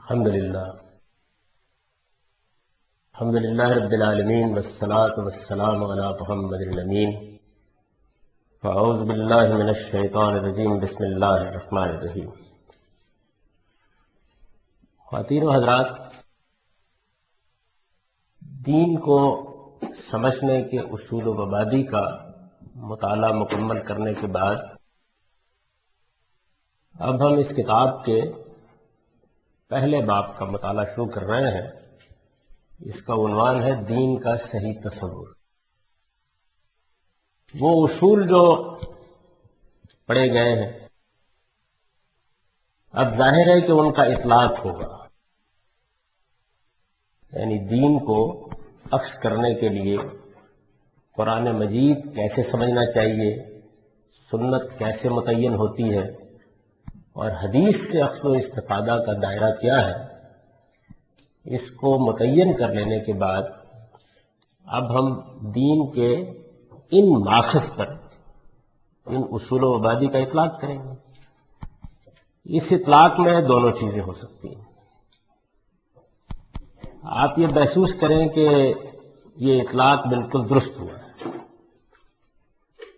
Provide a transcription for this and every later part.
الحمدللہ رب العالمین والصلاة والسلام علی محمد الامین فاعوذ باللہ من الشیطان الرجیم بسم اللہ الرحمن الرحیم۔ خواتین و حضرات، دین کو سمجھنے کے اصول و مبادی کا مطالعہ مکمل کرنے کے بعد اب ہم اس کتاب کے پہلے باب کا مطالعہ شروع کر رہے ہیں۔ اس کا عنوان ہے دین کا صحیح تصور۔ وہ اصول جو پڑھے گئے ہیں اب ظاہر ہے کہ ان کا اطلاق ہوگا، یعنی دین کو عکس کرنے کے لیے قرآن مجید کیسے سمجھنا چاہیے، سنت کیسے متعین ہوتی ہے اور حدیث سے اخذ و استفادہ کا دائرہ کیا ہے، اس کو متعین کر لینے کے بعد اب ہم دین کے ان ماخذ پر، ان اصول و مبادی کا اطلاق کریں گے۔ اس اطلاق میں دونوں چیزیں ہو سکتی ہیں۔ آپ یہ محسوس کریں کہ یہ اطلاق بالکل درست ہوا ہے،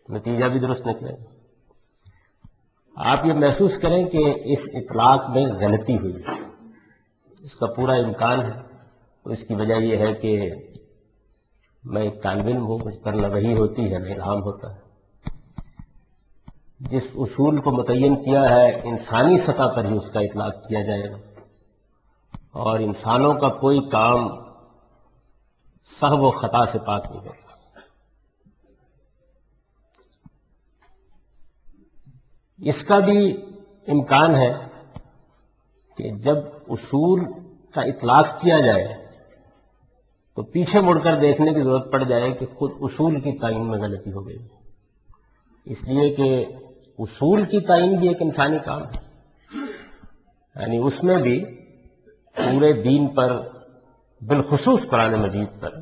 نتیجہ بھی درست نکلے گا۔ آپ یہ محسوس کریں کہ اس اطلاق میں غلطی ہوئی ہے، اس کا پورا امکان ہے۔ اس کی وجہ یہ ہے کہ میں ایک طالب علم ہوں، مجھ پر نہ وحی ہوتی ہے نہ الہام ہوتا ہے۔ جس اصول کو متعین کیا ہے انسانی سطح پر ہی اس کا اطلاق کیا جائے گا، اور انسانوں کا کوئی کام سہو و خطا سے پاک نہیں ہوتا۔ اس کا بھی امکان ہے کہ جب اصول کا اطلاق کیا جائے تو پیچھے مڑ کر دیکھنے کی ضرورت پڑ جائے کہ خود اصول کی تعین میں غلطی ہو گئی، اس لیے کہ اصول کی تعین بھی ایک انسانی کام ہے، یعنی اس میں بھی پورے دین پر، بالخصوص قرآن مجید پر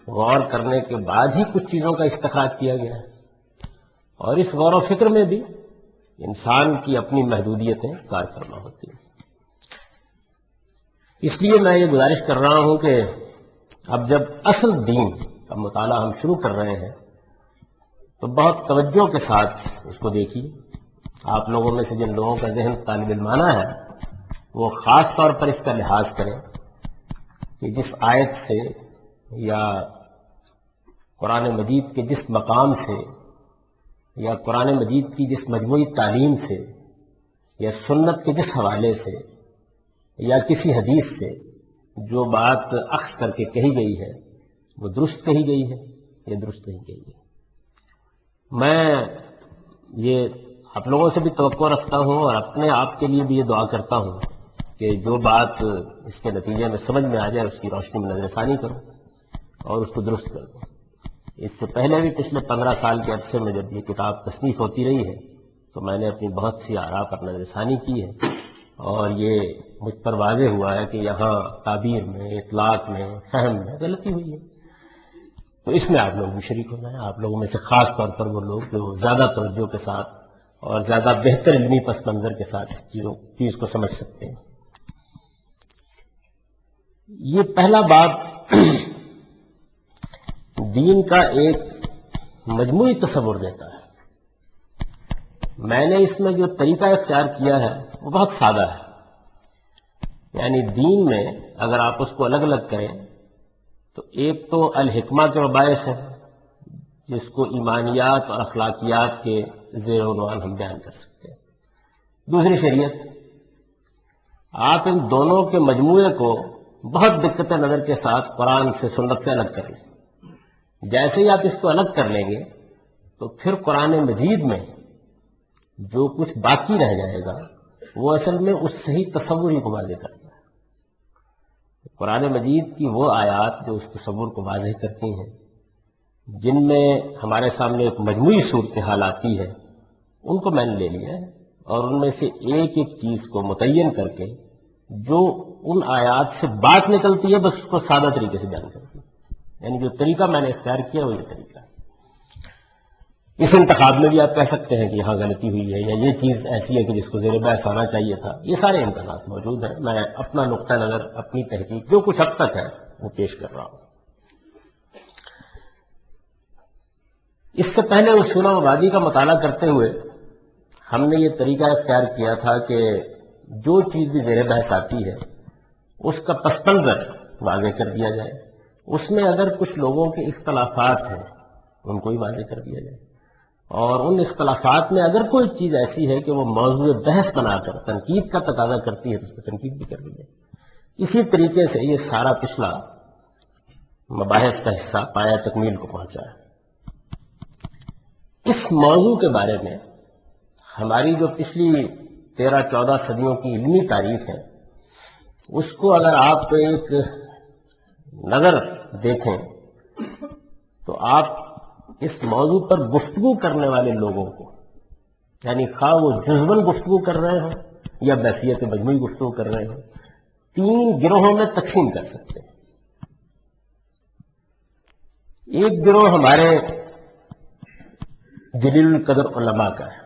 غور کرنے کے بعد ہی کچھ چیزوں کا استخراج کیا گیا ہے، اور اس غور و فکر میں بھی انسان کی اپنی محدودیتیں کار فرما ہوتی ہیں۔ اس لیے میں یہ گزارش کر رہا ہوں کہ اب جب اصل دین کا مطالعہ ہم شروع کر رہے ہیں تو بہت توجہ کے ساتھ اس کو دیکھیے۔ آپ لوگوں میں سے جن لوگوں کا ذہن طالب علمانہ ہے وہ خاص طور پر اس کا لحاظ کریں کہ جس آیت سے یا قرآن مجید کے جس مقام سے یا قرآن مجید کی جس مجموعی تعلیم سے یا سنت کے جس حوالے سے یا کسی حدیث سے جو بات اخذ کر کے کہی گئی ہے وہ درست کہی گئی ہے یا درست نہیں کہی گئی۔ میں یہ آپ لوگوں سے بھی توقع رکھتا ہوں اور اپنے آپ کے لیے بھی یہ دعا کرتا ہوں کہ جو بات اس کے نتیجے میں سمجھ میں آ جائے اس کی روشنی میں نظر ثانی کروں اور اس کو درست کر دوں۔ اس سے پہلے بھی پچھلے 15 سال کے عرصے میں جب یہ کتاب تصنیف ہوتی رہی ہے تو میں نے اپنی بہت سی آراء پر نظر ثانی کی ہے، اور یہ مجھ پر واضح ہوا ہے کہ یہاں تعبیر میں، اطلاق میں، فہم میں غلطی ہوئی ہے۔ تو اس میں آپ لوگ بھی شریک ہونا ہے، آپ لوگوں میں سے خاص طور پر وہ لوگ جو زیادہ توجہ کے ساتھ اور زیادہ بہتر علمی پس منظر کے ساتھ اس چیز کو سمجھ سکتے ہیں۔ یہ پہلا باب دین کا ایک مجموعی تصور دیتا ہے۔ میں نے اس میں جو طریقہ اختیار کیا ہے وہ بہت سادہ ہے، یعنی دین میں اگر آپ اس کو الگ الگ کریں تو ایک تو الحکمہ کے مباحث ہے جس کو ایمانیات اور اخلاقیات کے زیر عنوان ہم بیان کر سکتے ہیں، دوسری شریعت۔ آپ ان دونوں کے مجموعے کو بہت دقت نظر کے ساتھ قرآن سے، سنت سے الگ کر لیں۔ جیسے ہی آپ اس کو الگ کر لیں گے تو پھر قرآن مجید میں جو کچھ باقی رہ جائے گا وہ اصل میں اس صحیح تصور ہی کو واضح کرتا ہے۔ قرآن مجید کی وہ آیات جو اس تصور کو واضح کرتی ہیں، جن میں ہمارے سامنے ایک مجموعی صورتحال آتی ہے، ان کو میں نے لے لیا ہے اور ان میں سے ایک ایک چیز کو متعین کر کے جو ان آیات سے بات نکلتی ہے بس اس کو سادہ طریقے سے بیان کرتی ہے، یعنی جو طریقہ میں نے اختیار کیا وہ یہ طریقہ ہے۔ اس انتخاب میں بھی آپ کہہ سکتے ہیں کہ یہاں غلطی ہوئی ہے، یا یہ چیز ایسی ہے کہ جس کو زیر بحث آنا چاہیے تھا. یہ سارے امکانات موجود ہیں. میں اپنا نقطہ نظر، اپنی تحقیق جو کچھ اب تک ہے وہ پیش کر رہا ہوں. اس سے پہلے اصول آبادی کا مطالعہ کرتے ہوئے ہم نے یہ طریقہ اختیار کیا تھا کہ جو چیز بھی زیر بحث آتی ہے اس کا پس منظر واضح کر دیا جائے. اس میں اگر کچھ لوگوں کے اختلافات ہیں ان کو بھی واضح کر دیا جائے، اور ان اختلافات میں اگر کوئی چیز ایسی ہے کہ وہ موضوع بحث بنا کر تنقید کا تقاضا کرتی ہے تو اس پہ تنقید بھی کر دی جائے. اسی طریقے سے یہ سارا پچھلا مباحث کا حصہ پایا تکمیل کو پہنچا ہے. اس موضوع کے بارے میں ہماری جو پچھلی 13-14 صدیوں کی علمی تاریخ ہے اس کو اگر آپ ایک نظر دیکھیں تو آپ اس موضوع پر گفتگو کرنے والے لوگوں کو، یعنی خواہ وہ جزوً گفتگو کر رہے ہوں یا بحثیت مجموعی گفتگو کر رہے ہوں، 3 گروہوں میں تقسیم کر سکتے ہیں. ایک گروہ ہمارے جلیل القدر علماء کا ہے.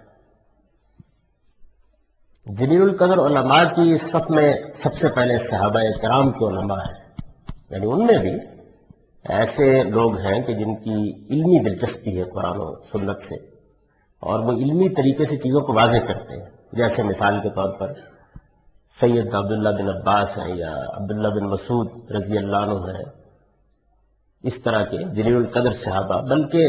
جلیل القدر علماء کی صف میں سب سے پہلے صحابہ کرام کے علماء ہیں، یعنی ان میں بھی ایسے لوگ ہیں کہ جن کی علمی دلچسپی ہے قرآن و سنت سے، اور وہ علمی طریقے سے چیزوں کو واضح کرتے ہیں. جیسے مثال کے طور پر سید عبداللہ بن عباس ہیں یا عبداللہ بن مسعود رضی اللہ عنہ ہیں. اس طرح کے جلیل القدر صحابہ، بلکہ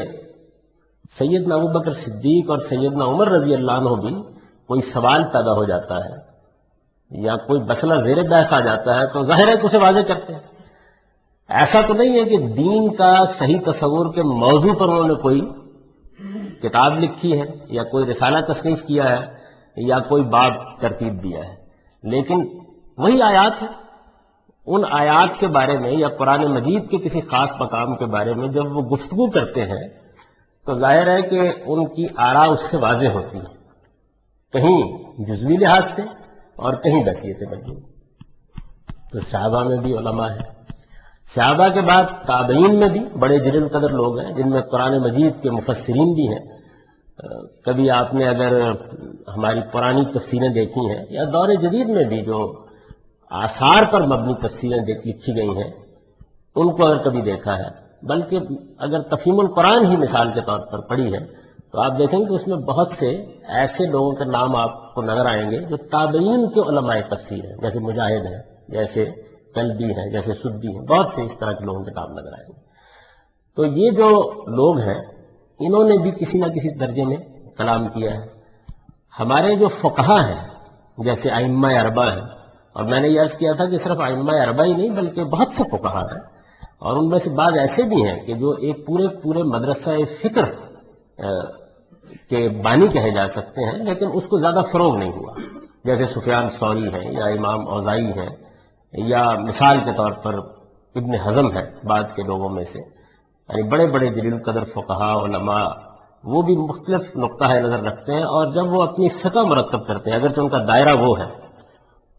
سیدنا ابو بکر صدیق اور سیدنا عمر رضی اللہ عنہ بھی کوئی سوال پیدا ہو جاتا ہے یا کوئی مسئلہ زیر بحث آ جاتا ہے تو ظاہر ہے کہ اسے واضح کرتے ہیں. ایسا تو نہیں ہے کہ دین کا صحیح تصور کے موضوع پر انہوں نے کوئی کتاب لکھی ہے یا کوئی رسالہ تصنیف کیا ہے یا کوئی باب ترتیب دیا ہے، لیکن وہی آیات ہے. ان آیات کے بارے میں یا قرآن مجید کے کسی خاص مقام کے بارے میں جب وہ گفتگو کرتے ہیں تو ظاہر ہے کہ ان کی آراء اس سے واضح ہوتی ہے، کہیں جزوی لحاظ سے اور کہیں بحثیت مجموعی. تو صحابہ میں بھی علماء ہیں. صحابہ کے بعد تابعین میں بھی بڑے جلیل قدر لوگ ہیں جن میں قرآن مجید کے مفسرین بھی ہیں. کبھی آپ نے اگر ہماری پرانی تفسیریں دیکھی ہیں یا دور جدید میں بھی جو آثار پر مبنی تفسیریں لکھی گئی ہیں ان کو اگر کبھی دیکھا ہے، بلکہ اگر تفہیم القرآن ہی مثال کے طور پر پڑھی ہے تو آپ دیکھیں گے کہ اس میں بہت سے ایسے لوگوں کے نام آپ کو نظر آئیں گے جو تابعین کے علماء تفسیر ہیں، جیسے مجاہد ہیں، جیسے کلبی ہیں، جیسے سدی ہیں. بہت سے اس طرح کے لوگوں کے نام نظر آئیں گے. تو یہ جو لوگ ہیں انہوں نے بھی کسی نہ کسی درجے میں کلام کیا ہے. ہمارے جو فقہا ہیں جیسے ائمہ اربعہ ہیں، اور میں نے یہ عرض کیا تھا کہ صرف ائمہ اربعہ ہی نہیں بلکہ بہت سے فقہا ہیں، اور ان میں سے بعض ایسے بھی ہیں کہ جو ایک پورے مدرسہ فکر کے بانی کہے جا سکتے ہیں، لیکن اس کو زیادہ فروغ نہیں ہوا. جیسے سفیان ثوری ہیں یا امام اوزاعی ہیں یا مثال کے طور پر ابن حزم ہے بعد کے لوگوں میں سے، یعنی بڑے بڑے جلیل قدر فقہا علماء، وہ بھی مختلف نقطہ نظر رکھتے ہیں. اور جب وہ اپنی فقہ مرتب کرتے ہیں، اگرچہ ان کا دائرہ وہ ہے،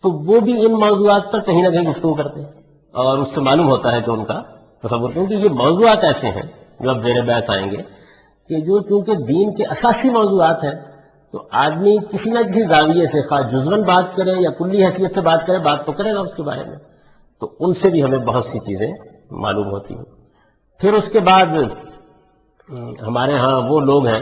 تو وہ بھی ان موضوعات پر کہیں نہ کہیں گفتگو کرتے ہیں، اور اس سے معلوم ہوتا ہے کہ ان کا تصور، کیونکہ یہ موضوعات ایسے ہیں جو اب زیر بحث آئیں گے کہ جو چونکہ دین کے اساسی موضوعات ہیں تو آدمی کسی نہ کسی زاویے سے خواہ جزوً بات کرے یا کلی حیثیت سے بات کرے، بات تو کرے گا اس کے بارے میں. تو ان سے بھی ہمیں بہت سی چیزیں معلوم ہوتی ہیں. پھر اس کے بعد ہمارے ہاں وہ لوگ ہیں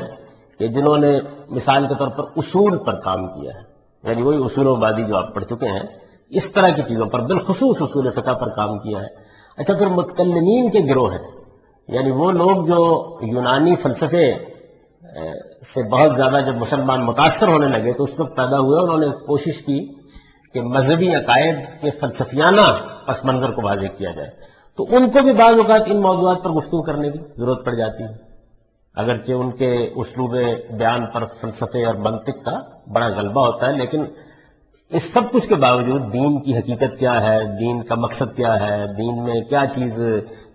کہ جنہوں نے مثال کے طور پر اصول پر کام کیا ہے، یعنی وہی اصول آبادی جو آپ پڑھ چکے ہیں، اس طرح کی چیزوں پر بالخصوص اصول فقہ پر کام کیا ہے. اچھا، پھر متکلمین کے گروہ ہیں، یعنی وہ لوگ جو یونانی فلسفے سے بہت زیادہ جب مسلمان متاثر ہونے لگے تو اس وقت پیدا ہوئے، انہوں نے کوشش کی کہ مذہبی عقائد کے فلسفیانہ پس منظر کو واضح کیا جائے. تو ان کو بھی بعض اوقات ان موضوعات پر گفتگو کرنے کی ضرورت پڑ جاتی ہے، اگرچہ ان کے اسلوب بیان پر فلسفے اور منطق کا بڑا غلبہ ہوتا ہے، لیکن اس سب کچھ کے باوجود دین کی حقیقت کیا ہے، دین کا مقصد کیا ہے، دین میں کیا چیز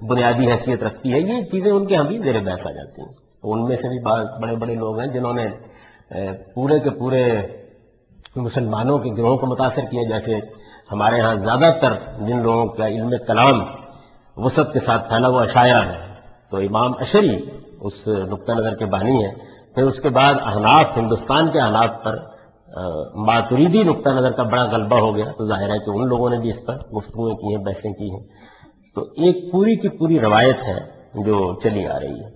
بنیادی حیثیت رکھتی ہے، یہ چیزیں ان کے ہم بھی زیر بحث آ جاتی ہیں. ان میں سے بھی بعض بڑے بڑے لوگ ہیں جنہوں نے پورے کے پورے مسلمانوں کے گروہوں کو متاثر کیا. جیسے ہمارے ہاں زیادہ تر جن لوگوں کا علم کلام وسعت کے ساتھ پھیلا ہوا اشاعرہ ہے، تو امام اشعری اس نقطہ نظر کے بانی ہیں پھر اس کے بعد احناف، ہندوستان کے احناف پر ماتریدی نقطہ نظر کا بڑا غلبہ ہو گیا، تو ظاہر ہے کہ ان لوگوں نے بھی اس پر گفتگویں کی ہیں، بحثیں کی ہیں. تو ایک پوری کی پوری روایت ہے جو چلی آ رہی ہے.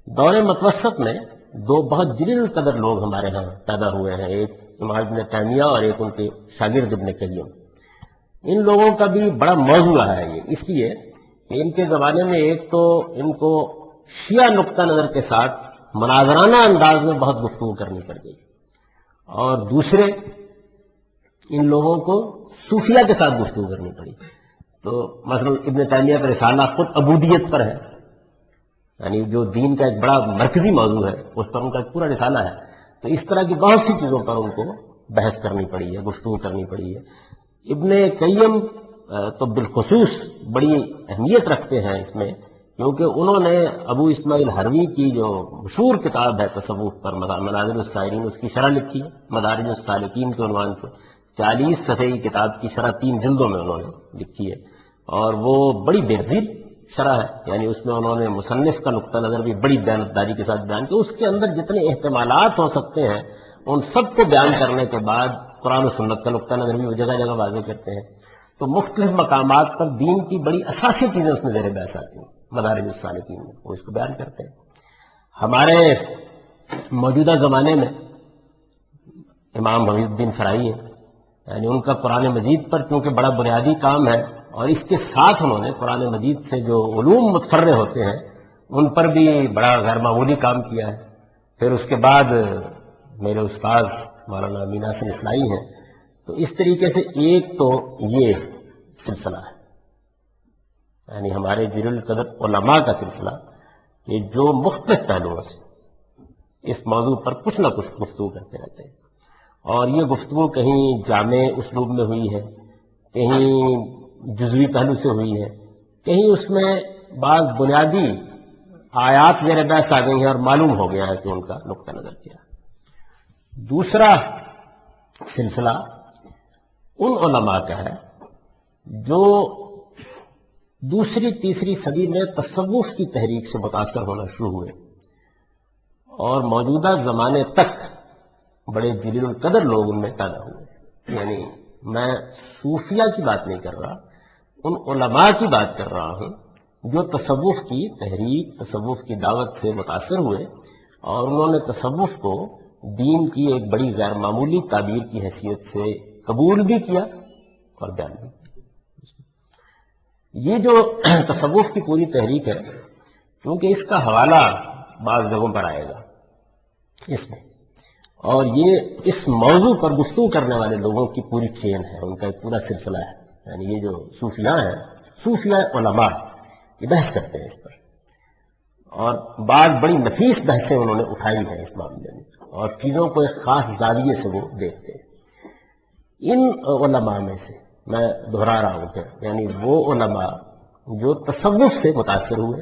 دور متوسط میں دو بہت جلیل القدر لوگ ہمارے ہاں پیدا ہوئے ہیں، ایک امام ابن تیمیہ اور ایک ان کے شاگرد ابن قیم. ان لوگوں کا بھی بڑا موضوع رہا ہے یہ، اس لیے کہ ان کے زمانے میں ایک تو ان کو شیعہ نقطہ نظر کے ساتھ مناظرانہ انداز میں بہت گفتگو کرنی پڑ گئی، اور دوسرے ان لوگوں کو صوفیہ کے ساتھ گفتگو کرنی پڑی. تو مثلا ابن تیمیہ کا رسالہ خود عبودیت پر ہے، یعنی جو دین کا ایک بڑا مرکزی موضوع ہے اس پر ان کا ایک پورا رسالہ ہے. تو اس طرح کی بہت سی چیزوں پر ان کو بحث کرنی پڑی ہے، گفتگو کرنی پڑی ہے. ابن قیم تو بالخصوص بڑی اہمیت رکھتے ہیں اس میں، کیونکہ انہوں نے ابو اسماعیل حروی کی جو مشہور کتاب ہے تصوف پر، منازل السائرین، اس کی شرح لکھی ہے مدارج السالکین کے عنوان سے. 40 صفحے کی کتاب کی شرح 3 جلدوں میں انہوں نے لکھی ہے، اور وہ بڑی بہترین شرح ہے. یعنی اس میں انہوں نے مصنف کا نقطہ نظر بھی بڑی دیانتداری کے ساتھ بیان کیا. اس کے اندر جتنے احتمالات ہو سکتے ہیں ان سب کو بیان کرنے کے بعد قرآن و سنت کا نقطہ نظر بھی وہ جگہ جگہ واضح کرتے ہیں. تو مختلف مقامات پر دین کی بڑی اساسی چیزیں اس میں زیر بحث آتی ہیں. مدارج السالکین میں وہ اس کو بیان کرتے ہیں. ہمارے موجودہ زمانے میں امام حمید الدین فرائی ہیں، یعنی ان کا قرآن مجید پر کیونکہ بڑا بنیادی کام ہے، اور اس کے ساتھ انہوں نے قرآن مجید سے جو علوم متفرع ہوتے ہیں ان پر بھی بڑا غیر معمولی کام کیا ہے. پھر اس کے بعد میرے استاذ مولانا امین ناصر اصلاحی ہیں. تو اس طریقے سے ایک تو یہ سلسلہ ہے، یعنی ہمارے جلیل القدر علماء کا سلسلہ، یہ جو مختلف پہلوؤں سے اس موضوع پر کچھ نہ کچھ گفتگو کرتے رہتے ہیں. اور یہ گفتگو کہیں جامع اسلوب میں ہوئی ہے، کہیں جزوی پہلو سے ہوئی ہے، کہیں اس میں بعض بنیادی آیات زیر بحث آ گئی ہیں اور معلوم ہو گیا ہے کہ ان کا نقطہ نظر کیا. دوسرا سلسلہ ان علماء کا ہے جو دوسری تیسری صدی میں تصوف کی تحریک سے متاثر ہونا شروع ہوئے، اور موجودہ زمانے تک بڑے جلیل القدر لوگ ان میں پیدا ہوئے. یعنی میں صوفیہ کی بات نہیں کر رہا، ان علماء کی بات کر رہا ہوں جو تصوف کی تحریک، تصوف کی دعوت سے متاثر ہوئے، اور انہوں نے تصوف کو دین کی ایک بڑی غیر معمولی تعبیر کی حیثیت سے قبول بھی کیا اور بیان بھی کیا. یہ جو تصوف کی پوری تحریک ہے، کیونکہ اس کا حوالہ بعض جگہوں پر آئے گا اس میں، اور یہ اس موضوع پر گفتگو کرنے والے لوگوں کی پوری چین ہے، ان کا ایک پورا سلسلہ ہے. یعنی یہ جو صوفیاء ہیں، صوفیاء علماء، یہ بحث کرتے ہیں اس پر، اور بعض بڑی نفیس بحثیں انہوں نے اٹھائی ہیں اس معاملے میں، اور چیزوں کو ایک خاص زاویے سے وہ دیکھتے ہیں. ان علماء میں سے میں دہرا رہا ہوں کہ یعنی وہ علماء جو تصوف سے متاثر ہوئے،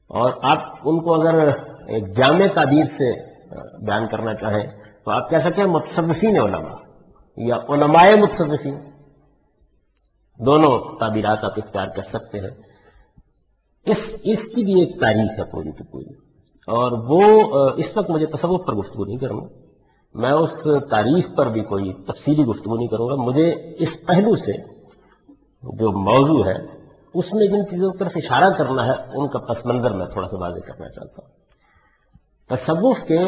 اور آپ ان کو اگر ایک جامع تعبیر سے بیان کرنا چاہیں تو آپ کہہ سکتے ہیں متصوفین علماء یا علماء متصوفین، دونوں تعبیرات آپ اختیار کر سکتے ہیں. اس کی بھی ایک تاریخ ہے پوری کی پوری، اور وہ اس وقت مجھے تصوف پر گفتگو نہیں کروں گا، میں اس تاریخ پر بھی کوئی تفصیلی گفتگو نہیں کروں گا. مجھے اس پہلو سے جو موضوع ہے اس میں جن چیزوں کی طرف اشارہ کرنا ہے ان کا پس منظر میں تھوڑا سا واضح کرنا چاہتا ہوں. تصوف کے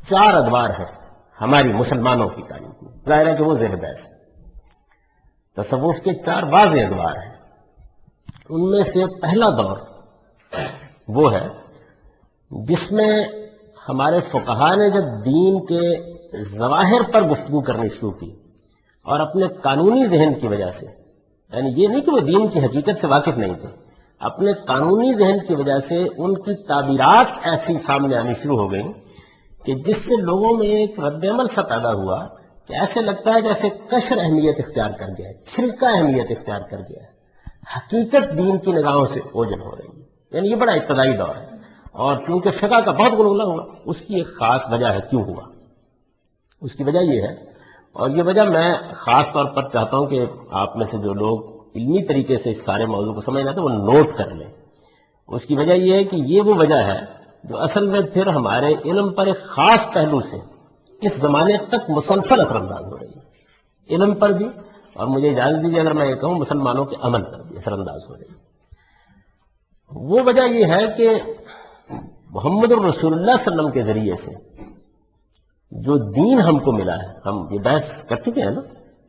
4 ادوار ہیں ہماری مسلمانوں کی تاریخ میں، ظاہر ہے کہ وہ زیر بحث ہے. تصوف کے 4 واضح ادوار ہیں. ان میں سے پہلا دور وہ ہے جس میں ہمارے فقہا نے جب دین کے ظواہر پر گفتگو کرنی شروع کی، اور اپنے قانونی ذہن کی وجہ سے، یعنی یہ نہیں کہ وہ دین کی حقیقت سے واقف نہیں تھے، اپنے قانونی ذہن کی وجہ سے ان کی تعبیرات ایسی سامنے آنی شروع ہو گئیں کہ جس سے لوگوں میں ایک رد عمل سا پیدا ہوا کہ ایسے لگتا ہے جیسے قشر اہمیت اختیار کر گیا ہے، چھلکا اہمیت اختیار کر گیا ہے، حقیقت دین کی نگاہوں سے اوجھل ہو رہی ہے. یعنی یہ بڑا ابتدائی دور ہے، اور چونکہ فقہ کا بہت غلغلہ ہوا، اس کی ایک خاص وجہ ہے کیوں ہوا. اس کی وجہ یہ ہے، اور یہ وجہ میں خاص طور پر چاہتا ہوں کہ آپ میں سے جو لوگ علمی طریقے سے اس سارے موضوع کو سمجھنا ہے وہ نوٹ کر لیں. اس کی وجہ یہ ہے کہ یہ وہ وجہ ہے جو اصل میں پھر ہمارے علم پر ایک خاص پہلو سے اس زمانے تک مسلسل اثر انداز ہو رہی ہے، علم پر بھی، اور مجھے اجازت دیجیے اگر میں یہ کہوں مسلمانوں کے عمل پر بھی اثر انداز ہو رہی ہے۔ وہ وجہ یہ ہے کہ محمد الرسول اللہ صلی اللہ علیہ وسلم کے ذریعے سے جو دین ہم کو ملا ہے، ہم یہ بحث کر چکے ہیں نا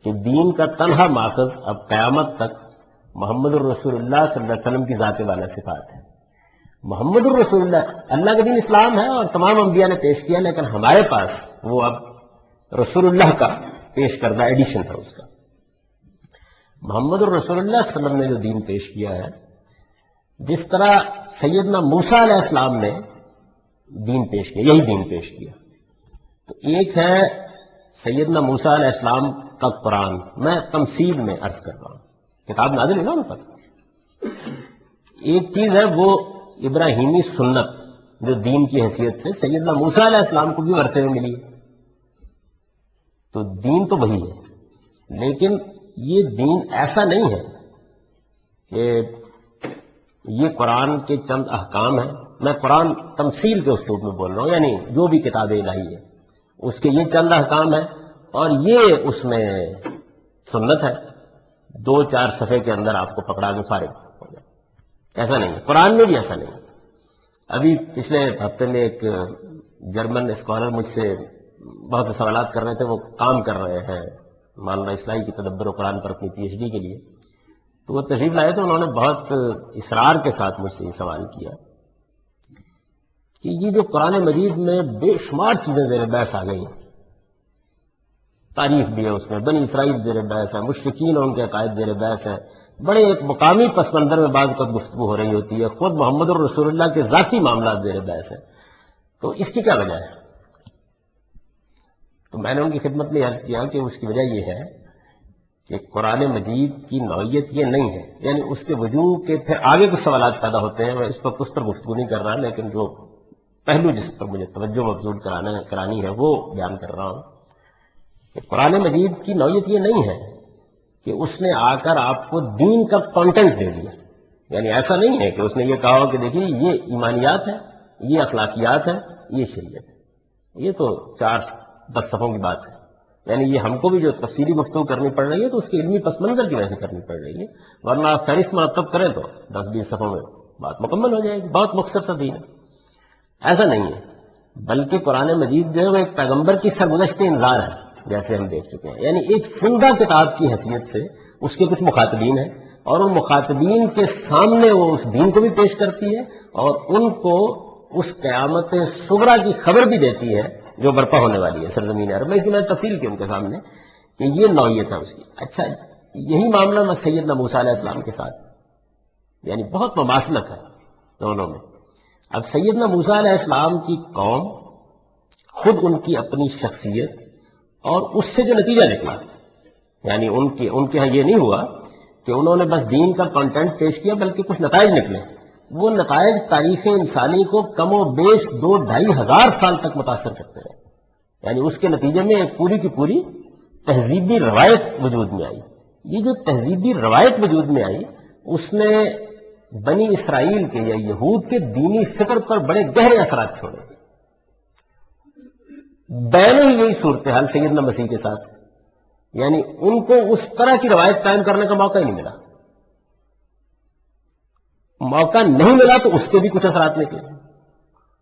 کہ دین کا تنہا ماخذ اب قیامت تک محمد الرسول اللہ صلی اللہ علیہ وسلم کی ذات والا صفات ہے۔ محمد الرسول اللہ کا دین اسلام ہے اور تمام انبیاء نے پیش کیا، لیکن ہمارے پاس وہ اب رسول اللہ کا پیش کردہ ایڈیشن تھا اس کا۔ محمد الرسول اللہ صلی اللہ علیہ وسلم نے جو دین پیش کیا ہے، جس طرح سیدنا موسیٰ علیہ السلام نے دین پیش کیا، یہی دین پیش کیا، تو ایک ہے سیدنا موسیٰ علیہ السلام کا قرآن، میں تمثیل میں عرض کر رہا ہوں، کتاب نازل ہے نا ان پر۔ ایک چیز ہے وہ ابراہیمی سنت جو دین کی حیثیت سے سیدنا موسیٰ علیہ السلام کو بھی ورثے میں ملی، تو دین تو وہی ہے، لیکن یہ دین ایسا نہیں ہے کہ یہ قرآن کے چند احکام ہیں، میں قرآن تمثیل کے اسلوب میں بول رہا ہوں، یعنی جو بھی کتاب الہی ہے اس کے یہ چند احکام ہیں اور یہ اس میں سنت ہے، 2-4 صفحے کے اندر آپ کو پکڑا کے فارغ ہو جائے، ایسا نہیں ہے، قرآن میں بھی ایسا نہیں ہے۔ ابھی پچھلے ہفتے میں ایک جرمن اسکالر مجھ سے بہت سے سوالات کر رہے تھے، وہ کام کر رہے ہیں مولانا اصلاحی کی تدبر قرآن پر اپنی پی ایچ ڈی کے لیے، تو وہ تشریف لائے تو انہوں نے بہت اصرار کے ساتھ مجھ سے یہ سوال کیا کہ یہ جو قرآن مجید میں بے شمار چیزیں زیر بحث آ گئی، تاریخ بھی ہے اس میں، بنی اسرائیل زیر بحث ہے، مشرکین اور ان کے عقائد زیر بحث ہے، بڑے ایک مقامی پس منظر میں بعض وقت گفتگو ہو رہی ہوتی ہے، خود محمد الرسول اللہ کے ذاتی معاملات زیر بحث ہیں، تو اس کی کیا وجہ ہے؟ تو میں نے ان کی خدمت میں عرض کیا کہ اس کی وجہ یہ ہے کہ قرآن مجید کی نوعیت یہ نہیں ہے، یعنی اس کے وجود کے پھر آگے کچھ سوالات پیدا ہوتے ہیں، میں اس پر گفتگو نہیں کر رہا، لیکن جو پہلو جس پر مجھے توجہ مبذول کرانی ہے وہ بیان کر رہا ہوں کہ قرآن مجید کی نوعیت یہ نہیں ہے کہ اس نے آ کر آپ کو دین کا کانٹینٹ دے دیا، یعنی ایسا نہیں ہے کہ اس نے یہ کہا کہ دیکھیے یہ ایمانیات ہے، یہ اخلاقیات ہے، یہ شریعت ہے، یہ تو 4-10 صفحوں کی بات ہے، یعنی یہ ہم کو بھی جو تفصیلی گفتگو کرنی پڑ رہی ہے تو اس کی علمی پس منظر کی وجہ سے کرنی پڑ رہی ہے، ورنہ آپ فہرست مرتب کریں تو 10-20 صفحوں میں بات مکمل ہو جائے گی، بہت مختصر سا دین ہے۔ ایسا نہیں ہے، بلکہ قرآن مجید جو ہے وہ ایک پیغمبر کی سرگزشت انذار ہے، جیسے ہم دیکھ چکے ہیں، یعنی ایک زندہ کتاب کی حیثیت سے اس کے کچھ مخاطبین ہیں اور ان مخاطبین کے سامنے وہ اس دین کو بھی پیش کرتی ہے اور ان کو اس قیامت صغریٰ کی خبر بھی دیتی ہے جو برپا ہونے والی ہے سرزمین عرب میں۔ اس کی میں تفصیل کی ان کے سامنے کہ یہ نوعیت ہے اس کی۔ اچھا، یہی معاملہ میں سیدنا موسیٰ علیہ السلام کے ساتھ، یعنی بہت مماثلت ہے دونوں میں۔ اب سیدنا موسیٰ علیہ السلام کی قوم خود ان کی اپنی شخصیت اور اس سے جو نتیجہ نکلا، یعنی ان کے ہاں یہ نہیں ہوا کہ انہوں نے بس دین کا کانٹینٹ پیش کیا، بلکہ کچھ نتائج نکلے۔ وہ نتائج تاریخ انسانی کو کم و بیش 2-2.5 ہزار سال تک متاثر کرتے رہے، یعنی اس کے نتیجے میں ایک پوری کی پوری تہذیبی روایت وجود میں آئی۔ یہ جو تہذیبی روایت وجود میں آئی اس نے بنی اسرائیل کے یا یہود کے دینی فکر پر بڑے گہرے اثرات چھوڑے۔ بین ہی یہی صورتحال سیدنا مسیح کے ساتھ، یعنی ان کو اس طرح کی روایت قائم کرنے کا موقع ہی نہیں ملا، موقع نہیں ملا تو اس کے بھی کچھ اثرات نکلے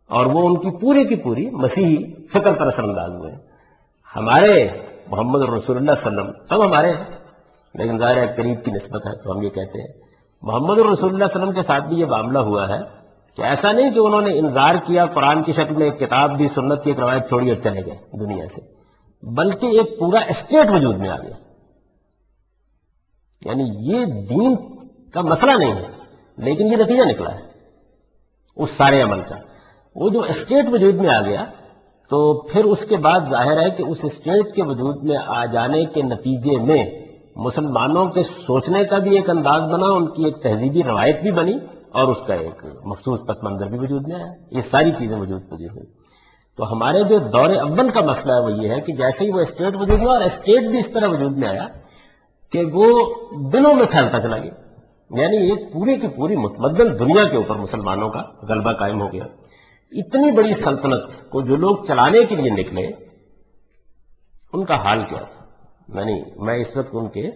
اور وہ ان کی پوری مسیحی فکر پر اثر انداز ہوئے۔ ہمارے محمد الرسول اللہ صلی اللہ علیہ وسلم سب ہمارے ہیں، لیکن ظاہر ہے قریب کی نسبت ہے تو ہم یہ کہتے ہیں محمد الرسول اللہ صلی اللہ علیہ وسلم کے ساتھ بھی یہ معاملہ ہوا ہے کہ ایسا نہیں کہ انہوں نے انذار کیا، قرآن کی شکل میں ایک کتاب دی، سنت کی ایک روایت چھوڑی اور چلے گئے دنیا سے، بلکہ ایک پورا اسٹیٹ وجود میں آ گیا۔ یعنی یہ دین کا مسئلہ نہیں ہے لیکن یہ نتیجہ نکلا ہے اس سارے عمل کا۔ وہ جو اسٹیٹ وجود میں آ گیا تو پھر اس کے بعد ظاہر ہے کہ اس اسٹیٹ کے وجود میں آ جانے کے نتیجے میں مسلمانوں کے سوچنے کا بھی ایک انداز بنا، ان کی ایک تہذیبی روایت بھی بنی اور اس کا ایک مخصوص پس منظر بھی وجود میں آیا۔ یہ ساری چیزیں وجود پذیر ہوئی۔ تو ہمارے جو دور اول کا مسئلہ ہے وہ یہ ہے کہ جیسے ہی وہ اسٹیٹ وجود میں، اور اسٹیٹ بھی اس طرح وجود میں آیا کہ وہ دنوں میں پھیلتا چلا گیا، یعنی ایک پوری کی پوری متمدن دنیا کے اوپر مسلمانوں کا غلبہ قائم ہو گیا۔ اتنی بڑی سلطنت کو جو لوگ چلانے کے لیے نکلے ان کا حال کیا تھا؟ میں اس وقت ان کے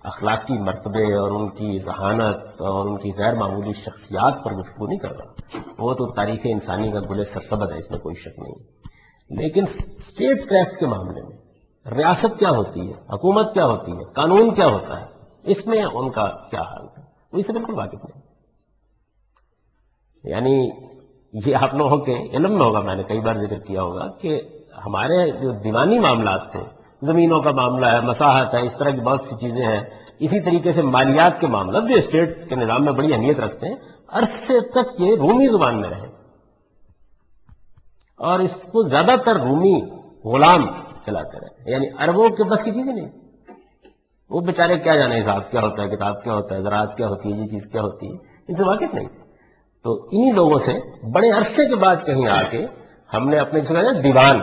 اخلاقی مرتبے اور ان کی ذہانت اور ان کی غیر معمولی شخصیات پر گفتگو نہیں کر رہا. وہ تو تاریخ انسانی کا گلے سرسبد ہے، اس میں کوئی شک نہیں. لیکن اسٹیٹ کرافٹ کے معاملے میں ریاست کیا ہوتی ہے، حکومت کیا ہوتی ہے، قانون کیا ہوتا ہے، اس میں ان کا کیا حال تھا، وہ اسے بالکل واقف نہیں. یعنی یہ آپ لوگوں کے علم میں ہوگا، میں نے کئی بار ذکر کیا ہوگا کہ ہمارے جو دیوانی معاملات تھے، زمینوں کا معاملہ ہے، مساحت ہے، اس طرح کی بہت سی چیزیں ہیں، اسی طریقے سے مالیات کے معاملات جو اسٹیٹ کے نظام میں بڑی اہمیت رکھتے ہیں، عرصے تک یہ رومی زبان میں رہے اور اس کو زیادہ تر رومی غلام چلاتے رہے. یعنی عربوں کے بس کی چیزیں نہیں، وہ بیچارے کیا جانے حساب کیا ہوتا ہے، کتاب کیا ہوتا ہے، زراعت کیا ہوتی ہے، یہ چیز کیا ہوتی ہے، ان سے واقف نہیں. تو انہی لوگوں سے بڑے عرصے کے بعد کہیں آ کے ہم نے اپنے جس میں دیوان،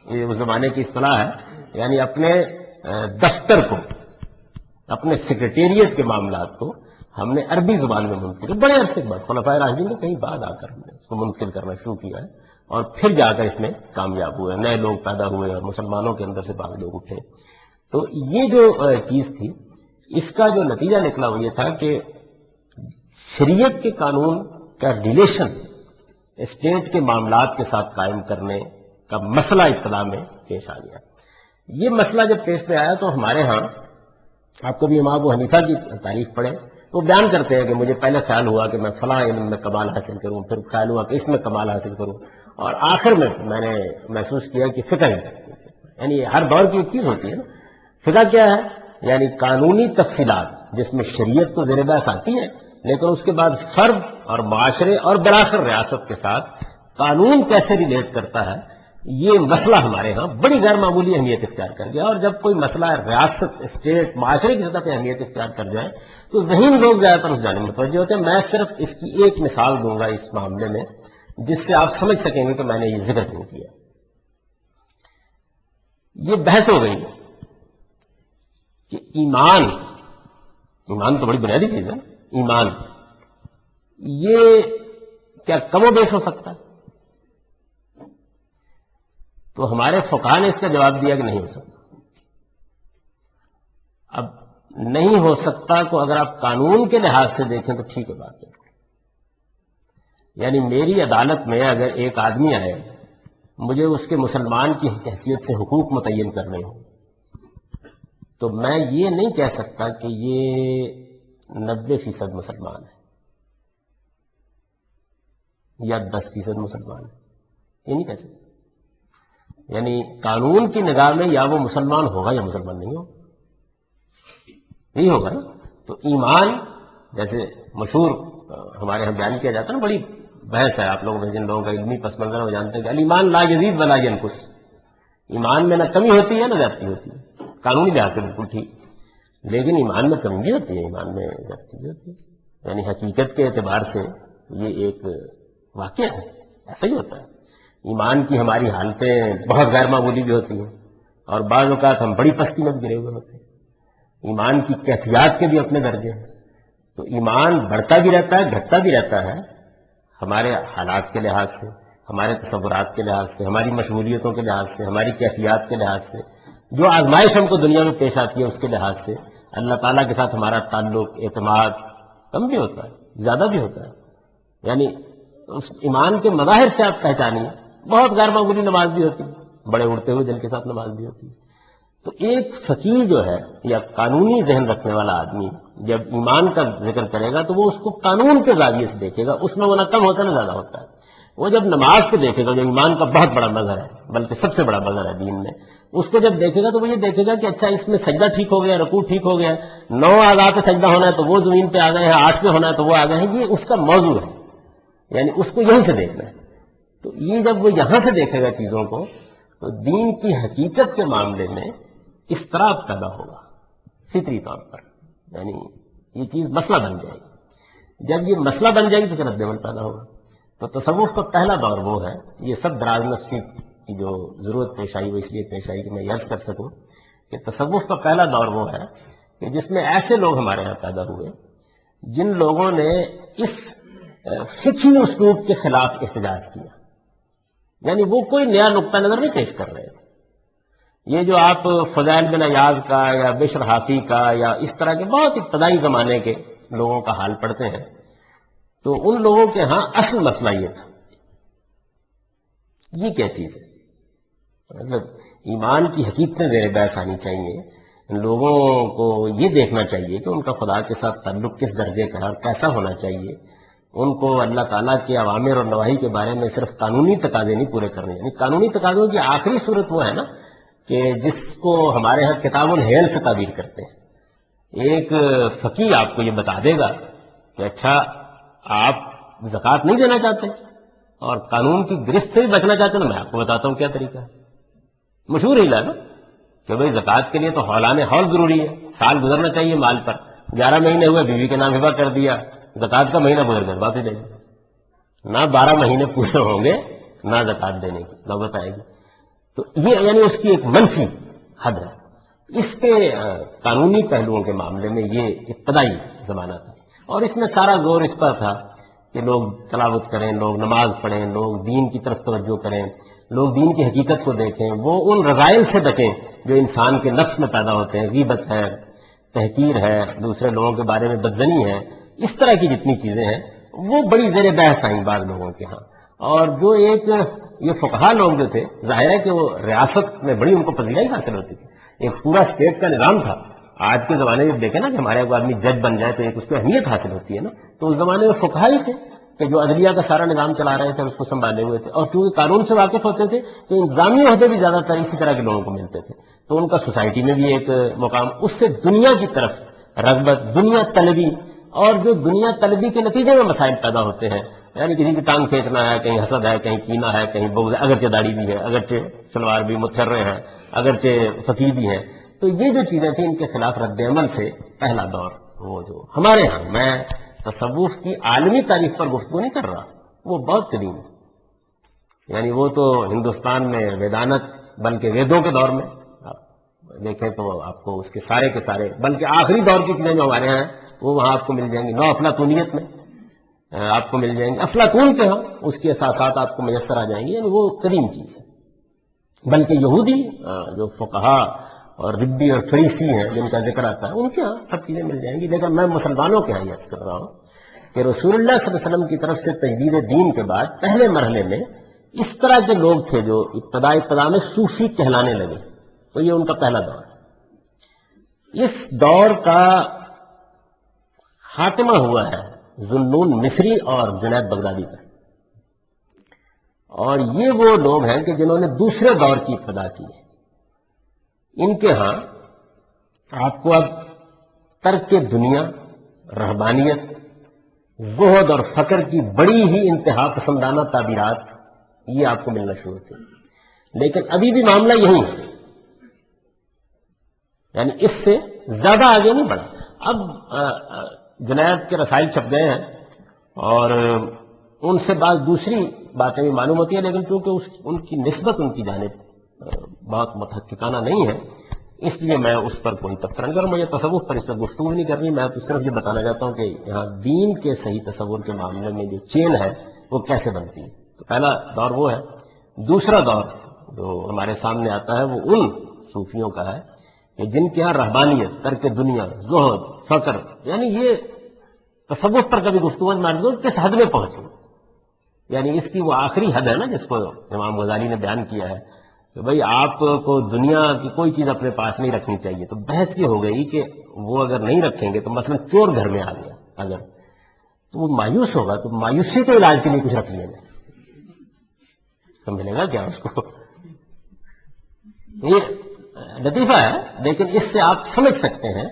یہ اس زمانے کی اصطلاح ہے، یعنی اپنے دفتر کو، اپنے سیکریٹریٹ کے معاملات کو ہم نے عربی زبان میں منتقل کیا. بڑے عرصے کے بعد خلفائے راشدین کے کہیں بعد آ کر ہم نے اس کو منتقل کرنا شروع کیا ہے اور پھر جا کر اس میں کامیاب ہوئے، نئے لوگ پیدا ہوئے اور مسلمانوں کے اندر سے بعض لوگ اٹھے. تو یہ جو چیز تھی، اس کا جو نتیجہ نکلا وہ یہ تھا کہ شریعت کے قانون کا ریلیشن اسٹیٹ کے معاملات کے ساتھ قائم کرنے کا مسئلہ ابتدا میں پیش آ گیا. یہ مسئلہ جب پیش پہ آیا تو ہمارے ہاں، آپ کو بھی امام ابو حنیفہ کی تاریخ پڑھیں، وہ بیان کرتے ہیں کہ مجھے پہلے خیال ہوا کہ میں فلاں علم میں کمال حاصل کروں، پھر خیال ہوا کہ اس میں کمال حاصل کروں، اور آخر میں نے محسوس کیا کہ فقہ ہے. یعنی ہر دور کی ایک چیز ہوتی ہے نا. فقہ کیا ہے؟ یعنی قانونی تفصیلات جس میں شریعت تو زیر بحث آتی ہے، لیکن اس کے بعد فرد اور معاشرے اور بالآخر ریاست کے ساتھ قانون کیسے ریلیٹ کرتا ہے، یہ مسئلہ ہمارے ہاں بڑی غیر معمولی اہمیت اختیار کر گیا. اور جب کوئی مسئلہ ریاست، اسٹیٹ، معاشرے کی سطح پہ اہمیت اختیار کر جائے تو ذہین لوگ زیادہ تر اس جانب متوجہ ہوتے ہیں. میں صرف اس کی ایک مثال دوں گا اس معاملے میں جس سے آپ سمجھ سکیں گے کہ میں نے یہ ذکر کیوں کیا. یہ بحث ہو گئی کہ ایمان تو بڑی بنیادی چیز ہے. ایمان یہ کیا کم و بیش ہو سکتا ہے؟ تو ہمارے فقہا نے اس کا جواب دیا کہ نہیں ہو سکتا. اب نہیں ہو سکتا کو اگر آپ قانون کے لحاظ سے دیکھیں تو ٹھیک ہے بات ہے. یعنی میری عدالت میں اگر ایک آدمی آئے، مجھے اس کے مسلمان کی حیثیت سے حقوق متعین کرنے ہوں، تو میں یہ نہیں کہہ سکتا کہ یہ 90% مسلمان ہے یا 10% مسلمان ہے. یہ نہیں کہہ سکتا. یعنی قانون کی نگاہ میں یا وہ مسلمان ہوگا یا مسلمان نہیں ہوگا، نہیں ہوگا نا. تو ایمان جیسے مشہور ہمارے یہاں بیان کیا جاتا ہے نا، بڑی بحث ہے. آپ لوگوں میں جن لوگوں کا علمی پس منظر وہ جانتے ہیں کہ ایمان لا یزید ولا ینقص. ایمان میں نہ کمی ہوتی ہے نہ زیادتی ہوتی ہے. قانونی لحاظ سے بالکل ٹھیک، لیکن ایمان میں کمی بھی ہوتی ہے، ایمان میں زیادتی بھی ہوتی ہے. یعنی حقیقت کے اعتبار سے یہ ایک واقعہ ہے، ایسا ہی ہوتا ہے. ایمان کی ہماری حالتیں بہت غیر معمولی بھی ہوتی ہیں اور بعض اوقات ہم بڑی پستی میں بھی گرے ہوئے ہوتے ہیں. ایمان کی کیفیات کے بھی اپنے درجے ہیں. تو ایمان بڑھتا بھی رہتا ہے، گھٹتا بھی رہتا ہے، ہمارے حالات کے لحاظ سے، ہمارے تصورات کے لحاظ سے، ہماری مشغولیتوں کے لحاظ سے، ہماری کیفیات کے لحاظ سے، جو آزمائش ہم کو دنیا میں پیش آتی ہے اس کے لحاظ سے. اللہ تعالیٰ کے ساتھ ہمارا تعلق، اعتماد کم بھی ہوتا ہے، زیادہ بھی ہوتا ہے. یعنی اس ایمان کے مظاہر سے آپ پہچانیے. بہت غیر معمولی نماز بھی ہوتی ہے، بڑے اڑتے ہوئے دل کے ساتھ نماز بھی ہوتی ہے. تو ایک فقیر جو ہے یا قانونی ذہن رکھنے والا آدمی جب ایمان کا ذکر کرے گا تو وہ اس کو قانون کے زاویے سے دیکھے گا. اس میں وہ نہ کم ہوتا ہے نہ زیادہ ہوتا ہے. وہ جب نماز کو دیکھے گا جو ایمان کا بہت بڑا مظہر ہے، بلکہ سب سے بڑا مظہر ہے دین میں، اس کو جب دیکھے گا تو وہ یہ دیکھے گا کہ اچھا اس میں سجدہ ٹھیک ہو گیا، رکوع ٹھیک ہو گیا، 9 اعضاء پہ سجدہ ہونا ہے تو وہ زمین پہ آ گئے ہیں، 8 پہ ہونا ہے تو وہ آ گئے ہیں. یہ اس کا موضوع ہے، یعنی اس کو یہیں سے دیکھنا ہے. تو یہ جب وہ یہاں سے دیکھے گا چیزوں کو تو دین کی حقیقت کے معاملے میں اضطراب پیدا ہوگا فطری طور پر. یعنی یہ چیز مسئلہ بن جائے گی. جب یہ مسئلہ بن جائے گی تو پھر رد عمل پیدا ہوگا. تو تصوف کا پہلا دور وہ ہے، یہ سب دراز نفسی کی جو ضرورت پیش آئی وہ اس لیے پیش آئی کہ میں عرض کر سکوں کہ تصوف کا پہلا دور وہ ہے کہ جس میں ایسے لوگ ہمارے یہاں پیدا ہوئے جن لوگوں نے اس فقہی اسلوب کے خلاف احتجاج کیا. یعنی وہ کوئی نیا نقطہ نظر نہیں پیش کر رہے تھے. یہ جو آپ فضائل بن عیاض کا یا بشر حافی کا یا اس طرح کے بہت ابتدائی زمانے کے لوگوں کا حال پڑھتے ہیں تو ان لوگوں کے ہاں اصل مسئلہ یہ تھا. یہ کیا چیز ہے؟ مطلب ایمان کی حقیقتیں زیر بحث آنی چاہیے. لوگوں کو یہ دیکھنا چاہیے کہ ان کا خدا کے ساتھ تعلق کس درجے کا ہے اور کیسا ہونا چاہیے. ان کو اللہ تعالیٰ کے اوامر اور نواہی کے بارے میں صرف قانونی تقاضے نہیں پورے کرنے. یعنی قانونی تقاضوں کی آخری صورت وہ ہے نا کہ جس کو ہمارے ہاں کتاب الحیل سے تعبیر کرتے ہیں. ایک فقیہ آپ کو یہ بتا دے گا کہ اچھا آپ زکوٰۃ نہیں دینا چاہتے اور قانون کی گرفت سے بھی بچنا چاہتے ہیں، تو میں آپ کو بتاتا ہوں کیا طریقہ ہے. مشہور ہی نا کہ بھائی زکوٰۃ کے لیے تو حولان حول ضروری ہے، سال گزرنا چاہیے مال پر. 11 مہینے ہوئے بیوی کے نام ہبہ کر دیا، زکوٰۃ کا مہینہ گزر گیا، بات ہی نہیں. نہ 12 مہینے پورے ہوں گے نہ زکوٰۃ دینے کی نوبت آئے گی. تو یہ یعنی اس کی ایک منفی حد ہے. اس کے قانونی پہلوؤں کے معاملے میں یہ ابتدائی زمانہ تھا اور اس میں سارا زور اس پر تھا کہ لوگ تلاوت کریں، لوگ نماز پڑھیں، لوگ دین کی طرف توجہ کریں، لوگ دین کی حقیقت کو دیکھیں، وہ ان رذائل سے بچیں جو انسان کے نفس میں پیدا ہوتے ہیں. غیبت ہے، تحقیر ہے، دوسرے لوگوں کے بارے میں بدزنی ہے، اس طرح کی جتنی چیزیں ہیں وہ بڑی زیر بحث آئیں بعض لوگوں کے ہاں. اور جو ایک یہ فقہا لوگ جو تھے، ظاہر ہے کہ وہ ریاست میں بڑی ان کو پذیرائی حاصل ہوتی تھی. ایک پورا اسٹیٹ کا نظام تھا. آج کے زمانے میں دیکھیں نا کہ ہمارے کوئی آدمی جج بن جائے تو ایک اس کو اہمیت حاصل ہوتی ہے نا. تو اس زمانے میں فقہا ہی تھے کہ جو عدلیہ کا سارا نظام چلا رہے تھے، اس کو سنبھالے ہوئے تھے. اور چونکہ قانون سے واقف ہوتے تھے تو انتظامی عہدے بھی زیادہ تر اسی طرح کے لوگوں کو ملتے تھے. تو ان کا سوسائٹی میں بھی ایک مقام. اس سے دنیا کی طرف رغبت، دنیا طلبی، اور جو دنیا طلبی کے نتیجے میں مسائل پیدا ہوتے ہیں، یعنی کسی کی ٹانگ کھینچنا ہے، کہیں حسد ہے، کہیں کینہ ہے، کہیں بغض ہے، اگرچہ داڑھی بھی ہے، اگرچہ شلوار بھی متشرع ہے، اگرچہ فقیر بھی ہے. تو یہ جو چیزیں تھیں ان کے خلاف رد عمل سے پہلا دور وہ جو ہمارے ہاں، میں تصوف کی عالمی تاریخ پر گفتگو نہیں کر رہا، وہ بہت قدیم ہے. یعنی وہ تو ہندوستان میں ویدانت، بلکہ ویدوں کے دور میں آپ دیکھیں تو آپ کو اس کے سارے بلکہ آخری دور کی چیزیں جو ہمارے ہاں ہیں وہ وہاں آپ کو مل جائیں گی. نو افلاطونیت میں آپ کو مل جائیں گے. افلاطون کے ہاں اس کے اساسات آپ کو میسر آ جائیں گے. یعنی وہ قدیم چیز ہے. بلکہ یہودی جو فقہا اور ربی اور فریسی ہیں جن کا ذکر آتا ہے، ان کے ہاں سب چیزیں مل جائیں گی. لیکن میں مسلمانوں کے ہاں یہ کر رہا ہوں کہ رسول اللہ صلی اللہ علیہ وسلم کی طرف سے تجدید دین کے بعد پہلے مرحلے میں اس طرح کے لوگ تھے جو ابتدا میں صوفی کہلانے لگے. تو یہ ان کا پہلا دور ہے. اس دور کا خاتمہ ہوا ہے ذوالنون مصری اور جنید بغدادی پر. اور یہ وہ لوگ ہیں کہ جنہوں نے دوسرے دور کی ابتدا کی ہے. ان کے ہاں آپ کو اب ترک دنیا، رہبانیت، زہد اور فقر کی بڑی ہی انتہا پسندانہ تعبیرات یہ آپ کو ملنا شروع ہوتی. لیکن ابھی بھی معاملہ یہی ہے، یعنی اس سے زیادہ آگے نہیں بڑھا. اب جنید کے رسائل چھپ گئے ہیں اور ان سے بعض دوسری باتیں بھی معلوم ہوتی ہیں، لیکن چونکہ ان کی نسبت ان کی جانب بہت متحققانہ نہیں ہے، اس لیے میں اس پر کوئی تبصرہ نہیں کروں. مجھے تصوف پر اس پر گفتگو نہیں کرنی. میں تو صرف یہ بتانا چاہتا ہوں کہ یہاں دین کے صحیح تصور کے معاملے میں جو چین ہے وہ کیسے بنتی ہے. تو پہلا دور وہ ہے. دوسرا دور جو ہمارے سامنے آتا ہے وہ ان صوفیوں کا ہے کہ جن کے یہاں رہبانیت، ترک دنیا، زہد، فقر، یعنی یہ تصوف پر کبھی گفتگو معلوم کس حد میں پہنچی. یعنی اس کی وہ آخری حد ہے نا جس کو امام غزالی نے بیان کیا ہے کہ بھئی آپ کو دنیا کی کوئی چیز اپنے پاس نہیں رکھنی چاہیے. تو بحث یہ ہو گئی کہ وہ اگر نہیں رکھیں گے تو مثلا چور گھر میں آ گیا اگر، تو وہ مایوس ہوگا، تو مایوسی کے علاج کے لیے کچھ رکھ لیں گے تو ملے گا کیا اس کو. یہ لطیفہ ہے، لیکن اس سے آپ سمجھ سکتے ہیں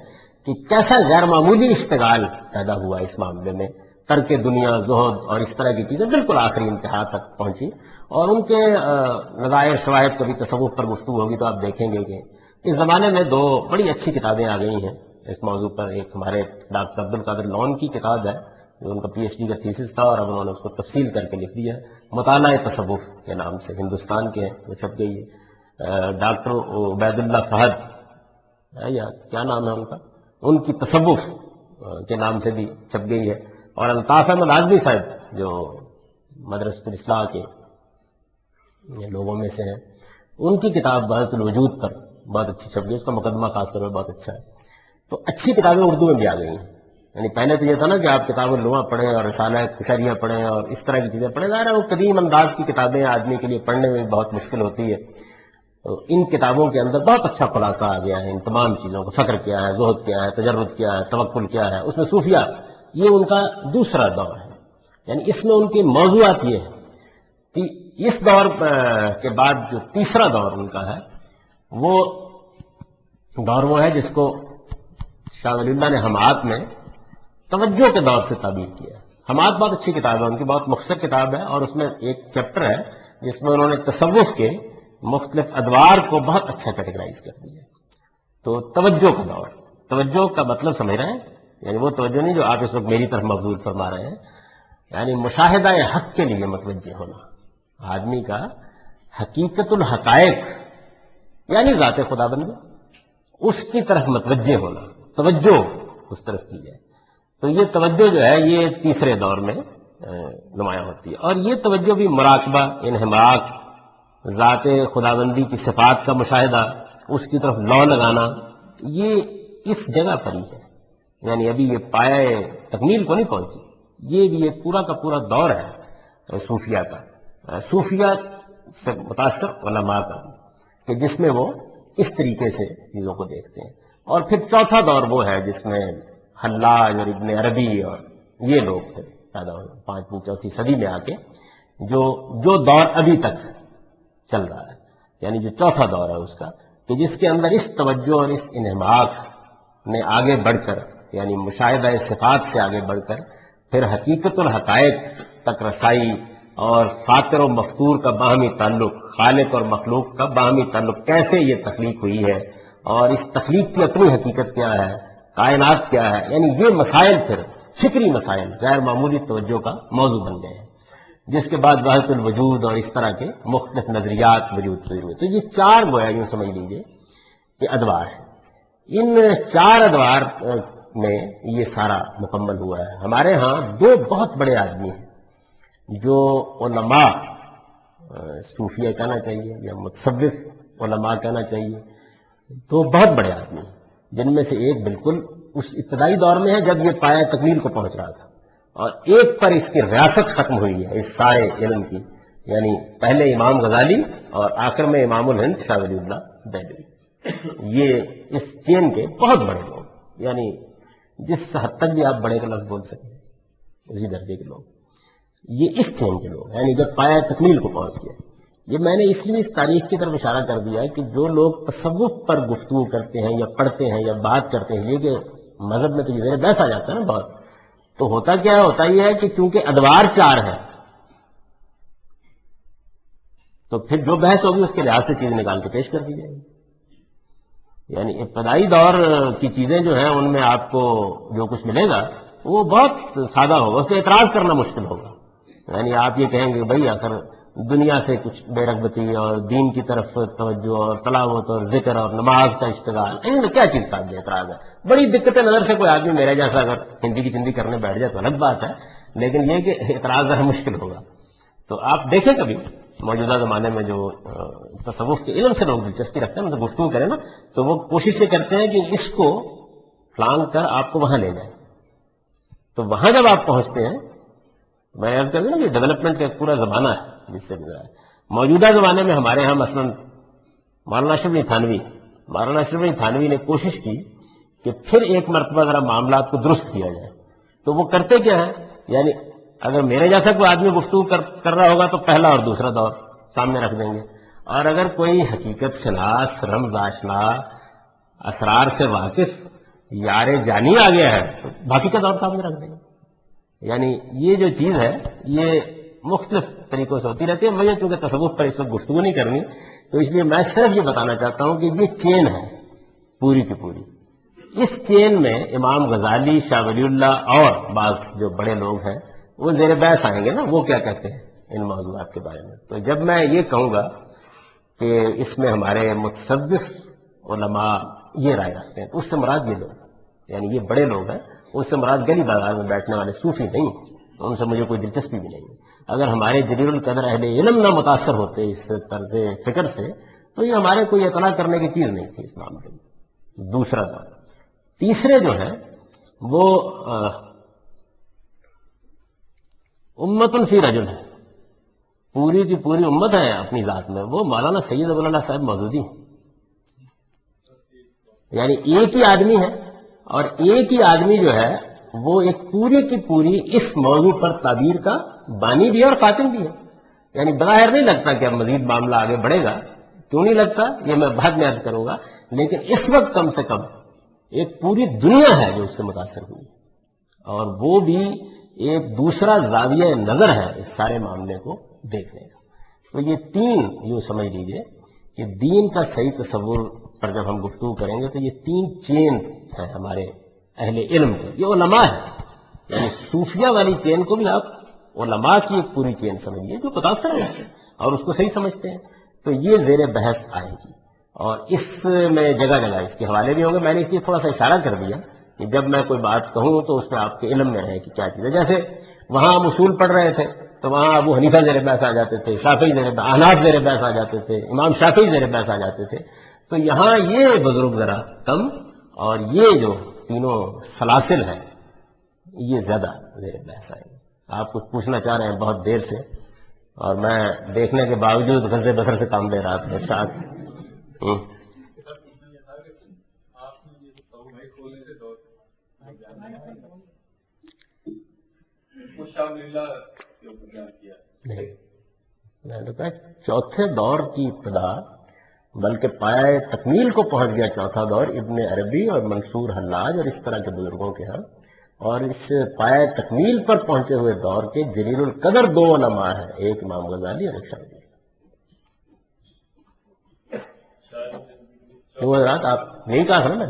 کہ کیسا غیر معمولی اشتغال پیدا ہوا اس معاملے میں. ترک دنیا، زہد اور اس طرح کی چیزیں بالکل آخری انتہا تک پہنچی. اور ان کے نظائر شواہد کبھی تصوف پر گفتگو ہوگی تو آپ دیکھیں گے کہ اس زمانے میں دو بڑی اچھی کتابیں آ گئی ہیں اس موضوع پر. ایک ہمارے ڈاکٹر عبدالقادر لون کی کتاب ہے جو ان کا پی ایچ ڈی کا تھیسس تھا اور اب انہوں نے اس کو تفصیل کر کے لکھ دیا ہے، مطالعہ تصوف کے نام سے، ہندوستان کے ہیں، وہ چھپ گئی ہے. ڈاکٹر عبید اللہ فہد یا کیا نام ہے ان کا، ان کی تصوف کے نام سے بھی چھپ گئی ہے. اور الطاف احمد اعظمی صاحب جو مدرسۃ الاصلاح کے لوگوں میں سے ہیں. ان کی کتاب وحدت الوجود پر بہت اچھی چھپ گئی، اس کا مقدمہ خاص طور پر بہت اچھا ہے. تو اچھی کتابیں اردو میں بھی آ گئی ہیں. یعنی پہلے تو یہ تھا نا کہ آپ کتاب اللغہ پڑھیں اور رسالہ کشریہ پڑھیں اور اس طرح کی چیزیں پڑھیں. ظاہر ہے وہ قدیم انداز کی کتابیں آدمی کے لیے پڑھنے میں بہت مشکل ہوتی ہے. تو ان کتابوں کے اندر بہت اچھا خلاصہ آ گیا ہے ان تمام چیزوں کو. فقر کیا ہے، زہد کیا ہے، تجرد کیا ہے، توکل کیا ہے. اس میں صوفیہ یہ ان کا دوسرا دور ہے. یعنی اس میں ان کے موضوعات یہ ہے کہ اس دور کے بعد جو تیسرا دور ان کا ہے وہ دور وہ ہے جس کو شاہ ولی اللہ نے حمات میں توجہ کے دور سے تعبیر کیا. حمات بہت اچھی کتاب ہے، ان کی بہت مختصر کتاب ہے، اور اس میں ایک چیپٹر ہے جس میں انہوں نے تصوف کے مختلف ادوار کو بہت اچھا کیٹیگرائز کر دیا. تو توجہ کا دور، توجہ کا مطلب سمجھ رہے ہیں؟ یعنی وہ توجہ نہیں جو آپ اس وقت میری طرف مبذول فرما رہے ہیں. یعنی مشاہدہ حق کے لیے متوجہ ہونا، آدمی کا حقیقت الحقائق یعنی ذات خدا بندی اس کی طرف متوجہ ہونا، توجہ اس طرف کی جائے. تو یہ توجہ جو ہے یہ تیسرے دور میں نمایاں ہوتی ہے. اور یہ توجہ بھی مراقبہ، انہماک، ذات خداوندی کی صفات کا مشاہدہ، اس کی طرف لو لگانا، یہ اس جگہ پر ہی ہے. یعنی ابھی یہ پایہ تکمیل کو نہیں پہنچی. یہ بھی ایک پورا کا پورا دور ہے صوفیہ کا، صوفیہ سے متاثر علماء کا، کہ جس میں وہ اس طریقے سے چیزوں کو دیکھتے ہیں. اور پھر چوتھا دور وہ ہے جس میں حلاج اور ابن عربی اور یہ لوگ پھر پیدا ہوئے 5ویں 4تھی صدی میں آ کے، جو دور ابھی تک چل رہا ہے. یعنی جو چوتھا دور ہے اس کا، کہ جس کے اندر اس توجہ اور اس انہماک نے آگے بڑھ کر، یعنی مشاہدہ صفات سے آگے بڑھ کر پھر حقیقت الحقائق تک رسائی، اور فاطر و مفطور کا باہمی تعلق، خالق اور مخلوق کا باہمی تعلق، کیسے یہ تخلیق ہوئی ہے اور اس تخلیق کی اپنی حقیقت کیا ہے، کائنات کیا ہے. یعنی یہ مسائل پھر فکری مسائل غیر معمولی توجہ کا موضوع بن گئے ہیں، جس کے بعد وحدت الوجود اور اس طرح کے مختلف نظریات وجود ہوئے. تو یہ چار گویا یوں سمجھ لیجیے کہ ادوار ہیں. ان چار ادوار میں یہ سارا مکمل ہوا ہے. ہمارے ہاں دو بہت بڑے آدمی ہیں جو علماء، صوفیہ کہنا چاہیے یا متصوف علماء کہنا چاہیے، دو بہت بڑے آدمی ہیں، جن میں سے ایک بالکل اس ابتدائی دور میں ہے جب یہ پایہ تکمیل کو پہنچ رہا تھا، اور ایک پر اس کی ریاست ختم ہوئی ہے اس سارے علم کی. یعنی پہلے امام غزالی اور آخر میں امام الہند شاہ ولی اللہ دہلوی. یہ اس چین کے بہت بڑے لوگ، یعنی جس حد تک بھی آپ بڑے کا لفظ بول سکیں اسی درجے کے لوگ، یہ اس چین کے لوگ، یعنی جب پایہ تکمیل کو پہنچ گیا. یہ میں نے اس لیے اس تاریخ کی طرف اشارہ کر دیا ہے کہ جو لوگ تصوف پر گفتگو کرتے ہیں یا پڑھتے ہیں یا بات کرتے ہیں، یہ کہ مذہب میں تو یہ بحث آ جاتا ہے نا بہت. تو ہوتا کیا ہے؟ ہوتا یہ ہے کہ چونکہ ادوار چار ہیں تو پھر جو بحث ہوگی اس کے لحاظ سے چیز نکال کے پیش کر دی جائے گی. یعنی ابتدائی دور کی چیزیں جو ہیں ان میں آپ کو جو کچھ ملے گا وہ بہت سادہ ہوگا، اس پہ اعتراض کرنا مشکل ہوگا. یعنی آپ یہ کہیں گے بھائی آخر دنیا سے کچھ بے رغبتی اور دین کی طرف توجہ اور تلاوت اور ذکر اور نماز کا اشتغال، ان میں کیا چیز کا اعتراض ہے؟ بڑی دقت نظر سے کوئی آدمی میرے جیسا اگر ہندی کی چندی کرنے بیٹھ جائے تو الگ بات ہے، لیکن یہ کہ اعتراض ذرا مشکل ہوگا. تو آپ دیکھیں کبھی موجودہ زمانے میں جو تصوف کے علم سے لوگ دلچسپی رکھتے ہیں ان سے گفتگو کریں نا، تو وہ کوشش یہ کرتے ہیں کہ اس کو پلان کر آپ کو وہاں لے جائیں. تو وہاں جب آپ پہنچتے ہیں، میں عرض کر دوں نا کہ ڈیولپمنٹ کا ایک پورا زمانہ ہے جس سے گزرا ہے. موجودہ زمانے میں ہمارے ہاں مثلا مولانا اشرف علی تھانوی نے کوشش کی کہ پھر ایک مرتبہ ذرا معاملات کو درست کیا جائے. تو وہ کرتے کیا ہے؟ یعنی اگر میرے جیسا کوئی آدمی گفتگو کر رہا ہوگا تو پہلا اور دوسرا دور سامنے رکھ دیں گے، اور اگر کوئی حقیقت شناس، رمز آشنا، اسرار سے واقف یار جانی آ گیا ہے تو باقی کا دور سامنے رکھ دیں گے. یعنی یہ جو چیز ہے یہ مختلف طریقوں سے ہوتی رہتی ہے. مجھے چونکہ تصوف پر اس وقت گفتگو نہیں کرنی، تو اس لیے میں صرف یہ بتانا چاہتا ہوں کہ یہ چین ہے پوری کی پوری. اس چین میں امام غزالی، شاہ ولی اللہ اور بعض جو بڑے لوگ ہیں وہ زیر بحث آئیں گے نا، وہ کیا کہتے ہیں ان موضوعات کے بارے میں. تو جب میں یہ کہوں گا کہ اس میں ہمارے متصوف علماء یہ رائے رکھتے ہیں تو اس سے مراد یہ لوگ، یعنی یہ بڑے لوگ ہیں، اس سے مراد گلی بازار میں بیٹھنے والے صوفی نہیں، ان سے مجھے کوئی دلچسپی بھی نہیں ہے. اگر ہمارے جلیل القدر اہل علم نہ متاثر ہوتے اس طرز فکر سے تو یہ ہمارے کوئی اطلاع کرنے کی چیز نہیں تھی اسلام میں. دوسرا تھا. تیسرے جو ہے وہ امت فی رجل ہے، پوری کی پوری امت ہے اپنی ذات میں. وہ مولانا سید ابو اللہ صاحب مودودی ہیں، یعنی ایک ہی آدمی ہے، اور ایک ہی آدمی جو ہے وہ ایک پوری کی پوری اس موضوع پر تعبیر کا بانی بھی ہے اور خاتم بھی ہے. یعنی بظاہر نہیں لگتا کہ اب مزید معاملہ آگے بڑھے گا، کیوں نہیں لگتا یہ میں بعد میں عرض کروں گا، لیکن اس وقت کم سے کم ایک پوری دنیا ہے جو اس سے متاثر ہوئی، اور وہ بھی ایک دوسرا زاویہ نظر ہے اس سارے معاملے کو دیکھنے کا. تو یہ تین یوں سمجھ لیجئے کہ دین کا صحیح تصور پر جب ہم گفتگو کریں گے تو یہ تین چینز ہیں ہمارے اہل علم کے. یہ علماء ہے، یعنی صوفیہ والی چین کو بھی آپ علماء کی ایک پوری چین سمجھیے جو متاثر ہے اس سے اور اس کو صحیح سمجھتے ہیں. تو یہ زیر بحث آئے گی، اور اس میں جگہ جگہ اس کے حوالے بھی ہوں گے. میں نے اس لیے تھوڑا سا اشارہ کر دیا کہ جب میں کوئی بات کہوں تو اس میں آپ کے علم میں رہے کہ کیا چیز ہے. جیسے وہاں ہم اصول پڑھ رہے تھے تو وہاں ابو حنیفہ زیر بحث آ جاتے تھے، شافعی زیر بحث، احناف زیر بحث آ جاتے تھے، امام شافعی زیر بحث آ جاتے تھے. تو یہاں یہ بزرگ ذرا کم، اور یہ جو تینوں سلاسل ہیں یہ زیادہ زیر بحث آئیں گے. آپ کچھ پوچھنا چاہ رہے ہیں بہت دیر سے، اور میں دیکھنے کے باوجود غض بصر سے کام لے رہا تھا شاید. میں نے کہا چوتھے دور کی ابتدا، بلکہ پائے تکمیل کو پہنچ گیا چوتھا دور ابن عربی اور منصور حلاج اور اس طرح کے بزرگوں کے ہاں، اور اس پائے تکمیل پر پہنچے ہوئے دور کے جلیل القدر دو علماء ہیں، ایک امام غزالی اور ایک شافعی. تو حضرات آپ نہیں کہا تھا نا،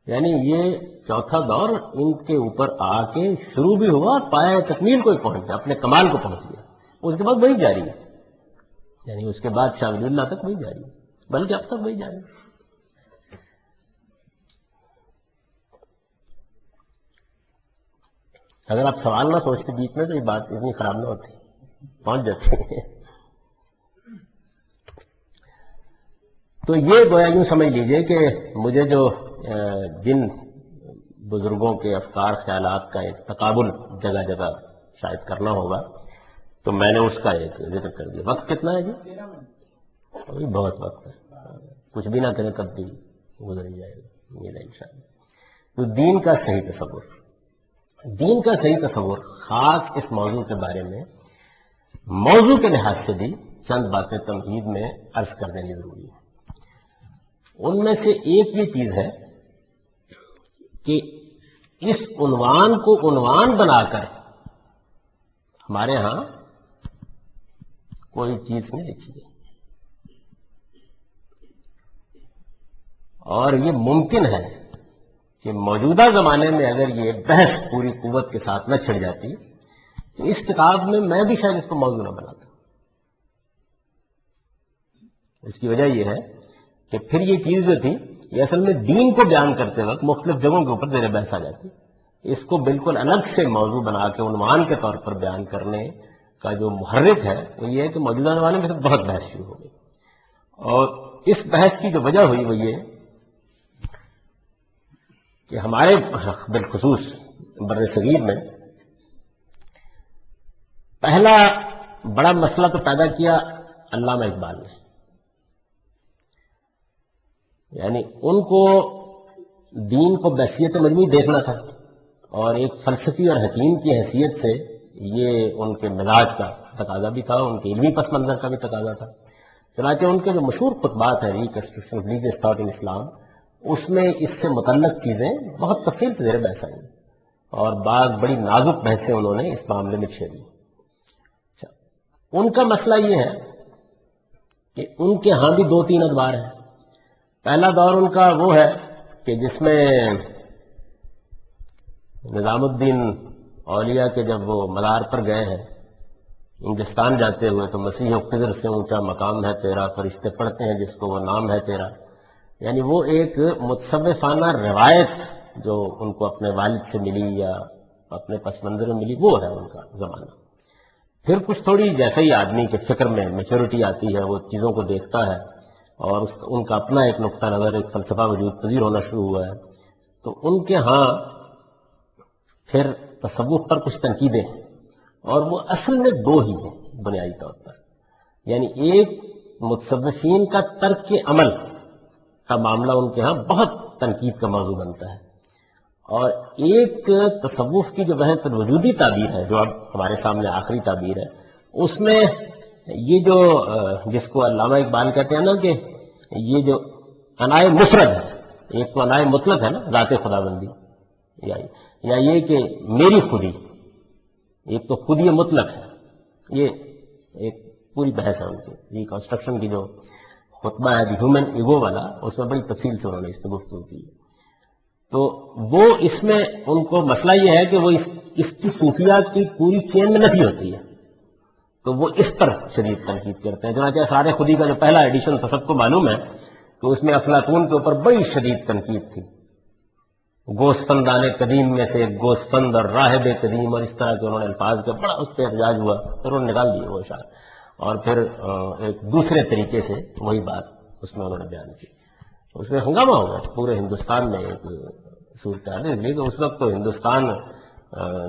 یعنی یہ چوتھا دور ان کے اوپر آ کے شروع بھی ہوا اور پائے تکمیل کو ہی پہنچ گیا، اپنے کمال کو پہنچ گیا. اس کے بعد وہی جاری ہے، یعنی اس کے بعد شاہ ولی اللہ تک وہی جاری ہے، بلکہ اب تک وہی جاری ہے. اگر آپ سوال نہ سوچتے بیچ میں تو یہ بات اتنی خراب نہ ہوتی، پہنچ جاتی ہے. تو یہ گویا یوں سمجھ لیجئے کہ مجھے جو جن بزرگوں کے افکار خیالات کا ایک تقابل جگہ جگہ شاید کرنا ہوگا تو میں نے اس کا ایک ذکر کر دیا. وقت کتنا ہے جی؟ ابھی بہت وقت ہے، کچھ بھی نہ کریں تب بھی گزر ہی جائے گا یہ انشاءاللہ. تو دین کا صحیح تصور، دین کا صحیح تصور خاص اس موضوع کے بارے میں موضوع کے لحاظ سے بھی چند باتیں تمہید میں عرض کر دینی ضروری ہے. ان میں سے ایک یہ چیز ہے کہ اس عنوان کو عنوان بنا کر ہمارے ہاں کوئی چیز نہیں لکھی ہے، اور یہ ممکن ہے کہ موجودہ زمانے میں اگر یہ بحث پوری قوت کے ساتھ نہ چھڑ جاتی تو اس کتاب میں بھی شاید اس کو موضوع نہ بناتا. اس کی وجہ یہ ہے کہ پھر یہ چیز جو تھی یہ اصل میں دین کو بیان کرتے وقت مختلف جگہوں کے اوپر زیر بحث آ جاتی. اس کو بالکل الگ سے موضوع بنا کے عنوان کے طور پر بیان کرنے کا جو محرک ہے وہ یہ ہے کہ موجودہ زمانے میں بہت بحث شروع ہو گئی، اور اس بحث کی جو وجہ ہوئی وہ یہ کہ ہمارے بالخصوص بر صغیر میں پہلا بڑا مسئلہ تو پیدا کیا علامہ اقبال نے. یعنی ان کو دین کو بحثیت مجموعی دیکھنا تھا، اور ایک فلسفی اور حکیم کی حیثیت سے یہ ان کے مزاج کا تقاضا بھی تھا، ان کے علمی پس منظر کا بھی تقاضا تھا. چنانچہ ان کے جو مشہور خطبات ہیں reconstruction of religious thought in Islam, اس میں اس سے متعلق چیزیں بہت تفصیل سے زیر بحث آئیں، اور بعض بڑی نازک بحثیں انہوں نے اس معاملے میں چھیڑی. ان کا مسئلہ یہ ہے کہ ان کے ہاں بھی دو تین ادوار ہیں. پہلا دور ان کا وہ ہے کہ جس میں نظام الدین اولیاء کے جب وہ مدار پر گئے ہیں ہندوستان جاتے ہوئے تو مسیح و خضر سے اونچا مقام ہے تیرا، فرشتے پڑھتے ہیں جس کو وہ نام ہے تیرا. یعنی وہ ایک متصوفانہ روایت جو ان کو اپنے والد سے ملی یا اپنے پس منظر میں ملی، وہ ہے ان کا زمانہ۔ پھر کچھ تھوڑی جیسے ہی آدمی کے فکر میں میچورٹی آتی ہے، وہ چیزوں کو دیکھتا ہے اور ان کا اپنا ایک نقطہ نظر، ایک فلسفہ وجود پذیر ہونا شروع ہوا ہے، تو ان کے ہاں پھر تصوف پر کچھ تنقیدیں ہیں، اور وہ اصل میں دو ہی ہیں بنیادی طور پر۔ یعنی ایک متصوفین کا ترک عمل کا معاملہ ان کے ہاں بہت تنقید کا موضوع بنتا ہے، اور ایک تصوف کی جو بحث وجودی تعبیر ہے، جو اب ہمارے سامنے آخری تعبیر ہے، اس میں یہ جو جس کو علامہ اقبال کہتے ہیں نا کہ یہ جو انائے مفرد ہے، ایک تو انائے مطلق ہے نا ذات خدا بندی، یا یہ کہ میری خودی، ایک تو خودی مطلق ہے، یہ ایک پوری بحث ہے ان کی ریکنسٹرکشن کی جو خطبہ ہے ہیومن ایگو والا، اس میں بڑی تفصیل سے انہوں نے اس پہ گفتگو کی۔ تو وہ اس میں ان کو مسئلہ یہ ہے کہ وہ اس کی صوفیہ کی پوری چین میں نفی ہوتی ہے، تو وہ اس پر شدید تنقید کرتے ہیں۔ چنانچہ اسرار خودی کا جو پہلا ایڈیشن تھا، سب کو معلوم ہے کہ اس میں افلاطون کے اوپر بڑی شدید تنقید تھی، گوسفندان قدیم میں سے گوسفند اور راہب قدیم، اور اس طرح کے انہوں نے الفاظ کا بڑا اس پہ احتجاج ہوا، پھر انہوں نے نکال دیے وہ اشعار، اور پھر ایک دوسرے طریقے سے وہی بات اس میں انہوں نے بیان کی۔ اس میں ہنگامہ ہوگا پورے ہندوستان میں، ایک صورتحال ہے، لیکن اس وقت تو ہندوستان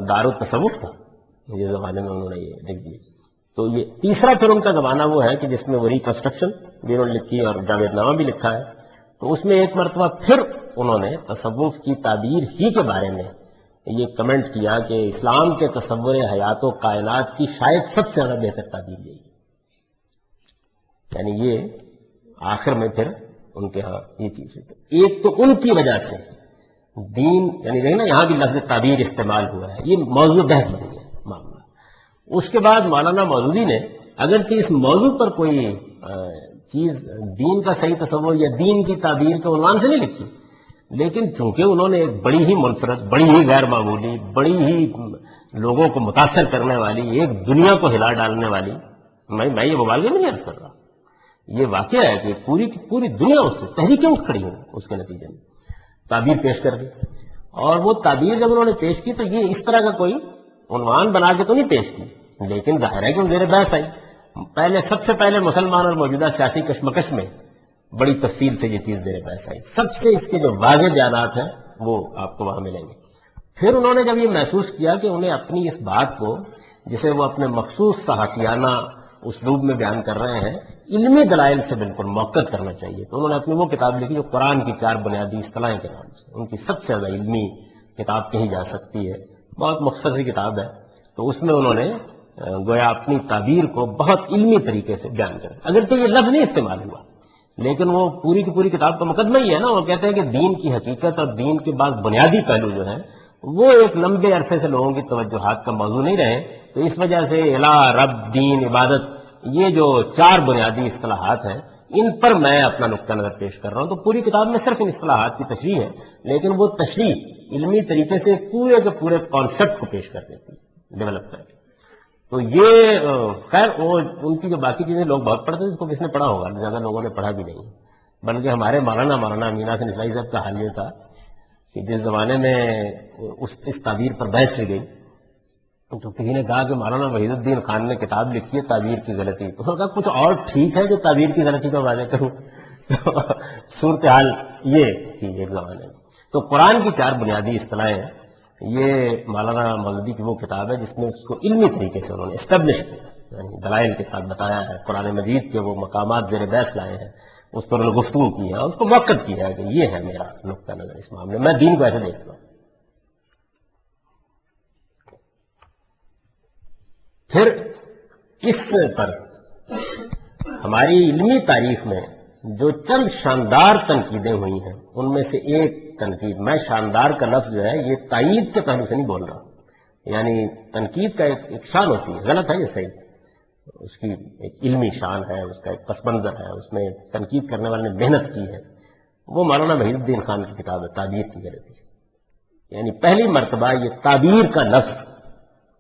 دار التصوف تھا، یہ زمانے میں انہوں نے یہ لکھ دیا۔ تو یہ تیسرا پھر ان کا زمانہ وہ ہے کہ جس میں وہ ریکنسٹرکشن بھی انہوں نے لکھی اور جاوید نامہ بھی لکھا ہے، تو اس میں ایک مرتبہ پھر انہوں نے تصوف کی تعبیر ہی کے بارے میں یہ کمنٹ کیا کہ اسلام کے تصور حیات و کائنات کی شاید سب سے زیادہ بہتر تعبیر یہی ہے۔ یعنی یہ آخر میں پھر ان کے ہاں یہ چیز ہے، ایک تو ان کی وجہ سے دین، یعنی دیکھنا یہاں بھی لفظ تعبیر استعمال ہوا ہے، یہ موضوع بحث بن گیا معاملہ۔ اس کے بعد مولانا مودودی نے اگرچہ اس موضوع پر کوئی چیز دین کا صحیح تصور یا دین کی تعبیر کے عنوان سے نہیں لکھی، لیکن چونکہ انہوں نے ایک بڑی ہی منفرد، بڑی ہی غیر معمولی، بڑی ہی لوگوں کو متاثر کرنے والی، ایک دنیا کو ہلا ڈالنے والی، میں یہ مبالغے میں نہیں عرض کر رہا، یہ واقعہ ہے کہ پوری کی پوری دنیا اس سے تحریکیں اٹھ کھڑی ہوں اس کے نتیجے میں تعبیر پیش کر دی، اور وہ تعبیر جب انہوں نے پیش کی تو یہ اس طرح کا کوئی عنوان بنا کے تو نہیں پیش کی، لیکن ظاہر ہے کہ وہ زیر بحث آئی۔ سب سے پہلے مسلمان اور موجودہ سیاسی کشمکش میں بڑی تفصیل سے یہ چیز زیر بحث آئی، سب سے اس کے جو واضح بیانات ہیں وہ آپ کو وہاں ملیں گے۔ پھر انہوں نے جب یہ محسوس کیا کہ انہیں اپنی اس بات کو، جسے وہ اپنے مخصوص صحافیانہ اسلوب میں بیان کر رہے ہیں، علمی دلائل سے بالکل موقع کرنا چاہیے، تو انہوں نے اپنی وہ کتاب لکھی جو قرآن کی 4 بنیادی اصطلاحیں کے نام سے، ان کی سب سے زیادہ علمی کتاب کہیں جا سکتی ہے، بہت مختصر سی کتاب ہے۔ تو اس میں انہوں نے گویا اپنی تعبیر کو بہت علمی طریقے سے بیان کر، اگرچہ یہ لفظ نہیں استعمال ہوا، لیکن وہ پوری کی پوری کتاب کا مقدمہ ہی ہے نا، وہ کہتے ہیں کہ دین کی حقیقت اور دین کے بعد بنیادی پہلو جو ہیں وہ ایک لمبے عرصے سے لوگوں کی توجہات کا موضوع نہیں رہے، تو اس وجہ سے الہ، رب، دین، عبادت، یہ جو 4 بنیادی اصطلاحات ہیں، ان پر میں اپنا نقطہ نظر پیش کر رہا ہوں۔ تو پوری کتاب میں صرف ان اصطلاحات کی تشریح ہے، لیکن وہ تشریح علمی طریقے سے پورے کے پورے کانسیپٹ کو پیش کر دیتی ہے، ڈیولپ کر کے۔ تو یہ خیر وہ ان کی جو باقی چیزیں لوگ بہت پڑھتے ہیں، اس کو کس نے پڑھا ہوگا، زیادہ لوگوں نے پڑھا بھی نہیں، بلکہ ہمارے مولانا امین حسن اسلائی صاحب کا حال یہ تھا کہ جس زمانے میں اس تعبیر پر بحث کی گئی تو کسی نے کہا کہ مولانا وحید الدین خان نے کتاب لکھی ہے تعبیر کی غلطی، تو انہوں نے کہا کچھ اور ٹھیک ہے جو تعبیر کی غلطی کو واضح کروں، تو صورتحال یہ تھی ایک زمانے میں۔ تو قرآن کی 4 بنیادی اصطلاحیں ہیں، یہ مولانا مودودی کی وہ کتاب ہے جس میں اس کو علمی طریقے سے انہوں نے اسٹیبلش کیا، یعنی دلائل کے ساتھ بتایا ہے، قرآن مجید کے وہ مقامات زیر بحث لائے ہیں، اس پر انہوں نے گفتگو کی ہے، اس کو موقف کیا ہے کہ یہ ہے میرا نقطہ نظر اس معاملے میں دین کو ایسے دیکھتا ہوں۔ پھر اس پر ہماری علمی تاریخ میں جو چند شاندار تنقیدیں ہوئی ہیں، ان میں سے ایک تنقید، میں شاندار کا لفظ جو ہے یہ تائید کے پہلو سے نہیں بول رہا، یعنی تنقید کا ایک شان ہوتی ہے، غلط ہے یہ صحیح، اس کی ایک علمی شان ہے، اس کا ایک پس منظر ہے، اس میں تنقید کرنے والے نے محنت کی ہے، وہ مولانا وحید الدین خان کی کتاب ہے تعبیر کی غلطی، یعنی پہلی مرتبہ یہ تعبیر کا لفظ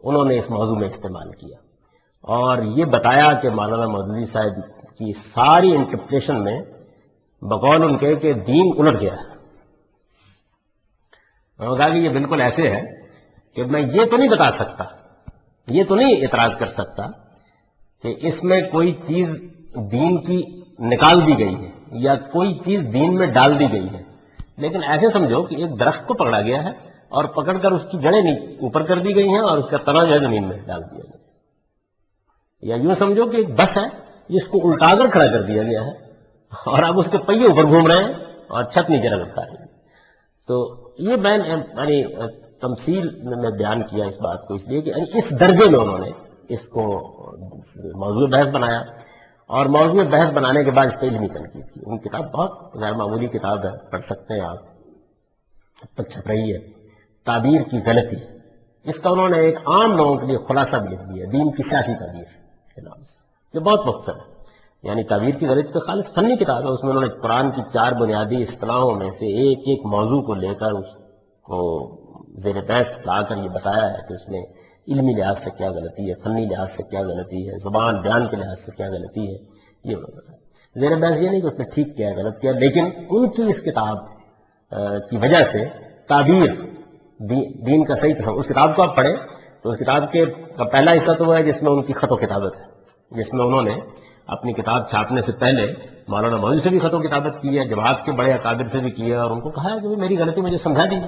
انہوں نے اس موضوع میں استعمال کیا، اور یہ بتایا کہ مولانا مودودی صاحب کی ساری انٹرپریٹیشن میں بقول ان کے کہ دین الٹ گیا ہے. انہوں نے کہا کہ یہ بالکل ایسے ہے کہ میں یہ تو نہیں بتا سکتا, یہ تو نہیں اعتراض کر سکتا کہ اس میں کوئی چیز دین کی نکال دی گئی ہے یا کوئی چیز دین میں ڈال دی گئی ہے, لیکن ایسے سمجھو کہ ایک درخت کو پکڑا گیا ہے اور پکڑ کر اس کی جڑیں اوپر کر دی گئی ہیں اور اس کا تنا جو ہے زمین میں ڈال دیا گیا, یا یوں سمجھو کہ ایک بس ہے جس کو الٹا کر کھڑا کر دیا گیا ہے اور اب اس کے پہیے اوپر گھوم رہے ہیں اور چھت نیچے لٹکا رہی ہے. تو یہ میں یعنی تمثیل میں بیان کیا اس بات کو اس لیے کہ اس درجے میں انہوں نے اس کو موضوع بحث بنایا, اور موضوع بحث بنانے کے بعد اس پہ علمی تنقید کی. ان کتاب بہت غیر معمولی کتاب ہے, پڑھ سکتے ہیں آپ, اب تک چھپ رہی ہے, تعبیر کی غلطی. اس کا انہوں نے ایک عام لوگوں کے لیے خلاصہ بھی لکھ دیا, دین کی سیاسی تعبیر کے نام سے, جو بہت مختصر ہے. یعنی تعبیر کی غلطی تو خالص فنی کتاب ہے, اس میں انہوں نے قرآن کی 4 بنیادی اصطلاحوں میں سے ایک ایک موضوع کو لے کر اس کو زیر بحث لا کر یہ بتایا ہے کہ اس میں علمی لحاظ سے کیا غلطی ہے, فنی لحاظ سے کیا غلطی ہے, زبان بیان کے لحاظ سے کیا غلطی ہے, یہ انہوں نے بتایا. زیر بحث یہ نہیں کہ اس نے ٹھیک کیا غلط کیا, لیکن ان کی اس کتاب کی وجہ سے تعبیر دین کا صحیح تصور. اس کتاب کو آپ پڑھیں تو اس کتاب کے پہلا حصہ تو وہ ہے جس میں ان کی خط و کتابت ہے, جس میں انہوں نے اپنی کتاب چھاپنے سے پہلے مولانا مودودی سے بھی خط و کتابت کی ہے, جماعت کے بڑے اکابر سے بھی کی ہے, اور ان کو کہا ہے کہ میری غلطی مجھے سمجھا دی,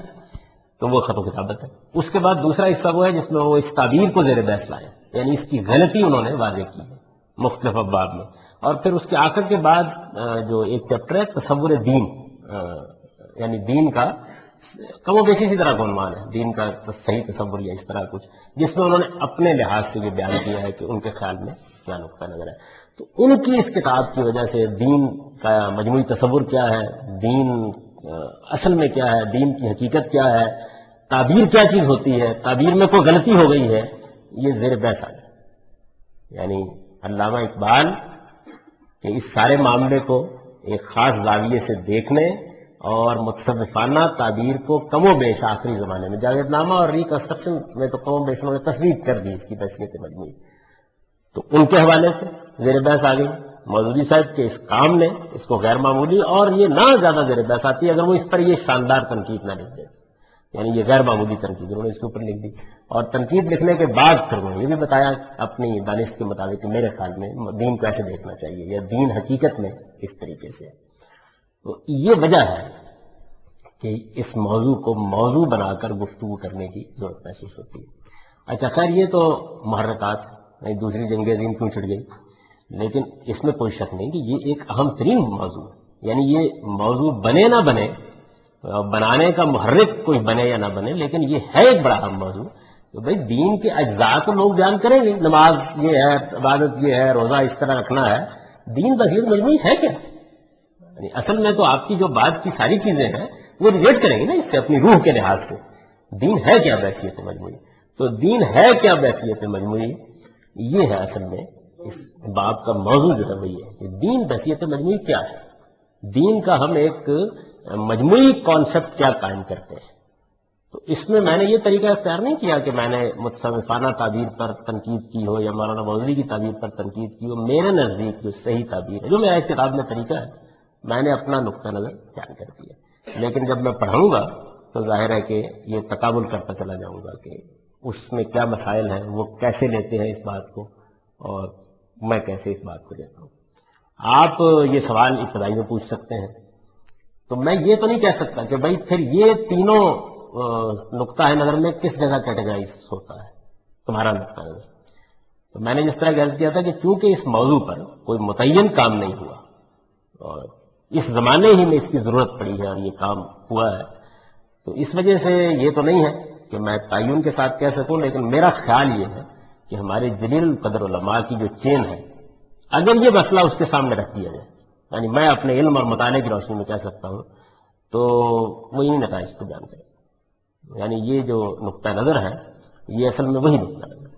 تو وہ خط و کتابت ہے. اس کے بعد دوسرا حصہ وہ ہے جس میں وہ اس تعبیر کو زیر بحث لائے, یعنی اس کی غلطی انہوں نے واضح کی ہے مختلف ابواب میں. اور پھر اس کے آخر کے بعد جو ایک چیپٹر ہے تصور دین, یعنی دین کا کم و بیشی اسی طرح کا عنوان ہے, دین کا صحیح تصور یا اس طرح کچھ, جس میں انہوں نے اپنے لحاظ سے یہ بیان کیا ہے کہ ان کے خیال میں کیا نقطہ نظر ہے. تو ان کی اس کتاب کی وجہ سے دین کا مجموعی تصور کیا ہے, دین اصل میں کیا ہے, دین کی حقیقت کیا ہے, تعبیر کیا چیز ہوتی ہے, تعبیر میں کوئی غلطی ہو گئی ہے, یہ زیر بحث آ گیا. یعنی علامہ اقبال کہ اس سارے معاملے کو ایک خاص زاویے سے دیکھنے اور متصوفانہ تعبیر کو کم و بیش آخری زمانے میں جاوید نامہ اور ریکنسٹرکشن میں تو کم و بیش انہوں نے تصویر کر دی اس کی بحثیت مجموعی, تو ان کے حوالے سے زیر بحث آ گئی. مودودی صاحب کے اس کام نے اس کو غیر معمولی, اور یہ نہ زیادہ زیر بحث آتی ہے اگر وہ اس پر یہ شاندار تنقید نہ لکھ دے, یعنی یہ غیر معمولی تنقید انہوں نے اس کے اوپر لکھ دی. اور تنقید لکھنے کے بعد پھر انہوں نے یہ بھی بتایا اپنی دانش کے مطابق کہ میرے خیال میں دین کو ایسے دیکھنا چاہیے, یا دین حقیقت میں اس طریقے سے. تو یہ وجہ ہے کہ اس موضوع کو موضوع بنا کر گفتگو کرنے کی ضرورت محسوس ہوتی ہے. اچھا خیر, یہ تو محرکات, دوسری جنگ عظیم کیوں چھڑ گئی, لیکن اس میں کوئی شک نہیں کہ یہ ایک اہم ترین موضوع ہے. یعنی یہ موضوع بنے نہ بنے, بنانے کا محرک کوئی بنے یا نہ بنے, لیکن یہ ہے ایک بڑا اہم موضوع. تو بھائی دین کے اجزاء تو لوگ بیان کریں گے, نماز یہ ہے, عبادت یہ ہے, روزہ اس طرح رکھنا ہے, دین بحثیت مجموعی ہے کیا؟ یعنی اصل میں تو آپ کی جو بات کی ساری چیزیں ہیں وہ ریلیٹ کریں گے نا اس سے, اپنی روح کے لحاظ سے. دین ہے کیا بحثیت مجموعی؟ تو دین ہے کیا بحثیت مجموعی, یہ ہے اصل میں اس باب کا موضوع جو ہے وہی ہے کہ دین بحثیت مجموعی کیا ہے, دین کا ہم ایک مجموعی کانسیپٹ کیا قائم کرتے ہیں. تو اس میں میں نے یہ طریقہ اختیار نہیں کیا کہ میں نے متصوفانہ تعبیر پر تنقید کی ہو یا مولانا مودودی کی تعبیر پر تنقید کی ہو. میرے نزدیک جو صحیح تعبیر ہے, جو میرا اس کتاب میں طریقہ ہے, میں نے اپنا نقطہ نظر بیان کر دیا. لیکن جب میں پڑھاؤں گا تو ظاہر ہے کہ یہ تقابل کرتا چلا جاؤں گا کہ اس میں کیا مسائل ہیں, وہ کیسے لیتے ہیں اس بات کو, اور میں کیسے اس بات کو لیتا ہوں. آپ یہ سوال ابتدائی میں پوچھ سکتے ہیں, تو میں یہ تو نہیں کہہ سکتا کہ بھائی پھر یہ تینوں نقطہ نظر میں کس جگہ کیٹیگرائز ہوتا ہے تمہارا نقطہ نظر. تو میں نے جس طرح عرض کیا تھا کہ چونکہ اس موضوع پر کوئی متعین کام نہیں ہوا اور اس زمانے ہی میں اس کی ضرورت پڑی ہے اور یہ کام ہوا ہے, تو اس وجہ سے یہ تو نہیں ہے کہ میں تعین کے ساتھ کہہ سکوں, لیکن میرا خیال یہ ہے کہ ہمارے جلیل القدر علماء کی جو چین ہے, اگر یہ مسئلہ اس کے سامنے رکھ دیا جائے, یعنی میں اپنے علم اور مطالعے کی روشنی میں کہہ سکتا ہوں, تو وہ انہی نتائج کو بیان کرے. یعنی یہ جو نقطہ نظر ہے یہ اصل میں وہی نقطہ نظر ہے.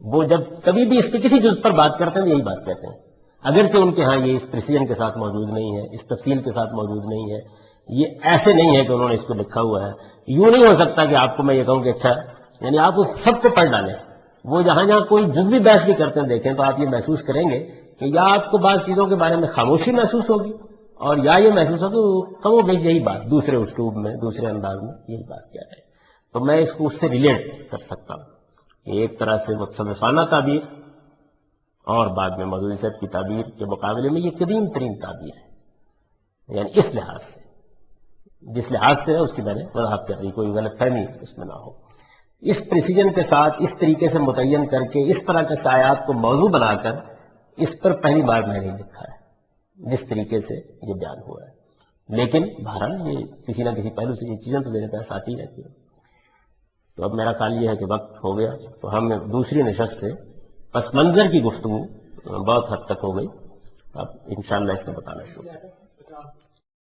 وہ جب کبھی بھی اس کے کسی جز پر بات کرتے ہیں یہی بات کہتے ہیں, اگرچہ ان کے ہاں یہ اس پریسیجن کے ساتھ موجود نہیں ہے, اس تفصیل کے ساتھ موجود نہیں ہے, یہ ایسے نہیں ہے کہ انہوں نے اس کو لکھا ہوا ہے. یوں نہیں ہو سکتا کہ آپ کو میں یہ کہوں کہ اچھا, یعنی آپ اس سب کو پڑھ ڈالیں. وہ جہاں جہاں کوئی جزوی بحث بھی کرتے ہیں دیکھیں تو آپ یہ محسوس کریں گے کہ یا آپ کو بعض چیزوں کے بارے میں خاموشی محسوس ہوگی, اور یا یہ محسوس ہو کہ کم و بیش یہی بات دوسرے اسلوب میں دوسرے انداز میں یہی بات کیا ہے، تو میں اس کو اس سے ریلیٹ کر سکتا ہوں کہ ایک طرح سے متصوفانہ تعبیر اور بعد میں مودودی صاحب کی تعبیر کے مقابلے میں یہ قدیم ترین تعبیر ہے، یعنی اس لحاظ سے جس لحاظ سے ہے اس کی میں نے وضاحت کر دی، کوئی غلط فہمی اس میں نہ ہو۔ اس پریسیجن کے ساتھ اس طریقے سے متعین کر کے اس طرح کے سایات کو موضوع بنا کر اس پر پہلی بار میں نے لکھا ہے جس طریقے سے یہ بیان ہوا ہے، لیکن بہرحال یہ کسی نہ کسی پہلو سے یہ چیزیں تو میرے پاس آتی رہتی ہیں۔ تو اب میرا خیال یہ ہے کہ وقت ہو گیا، تو ہم دوسری نشست سے پس منظر کی گفتگو بہت حد تک ہو گئی، اب انشاءاللہ اس میں بتانا شروع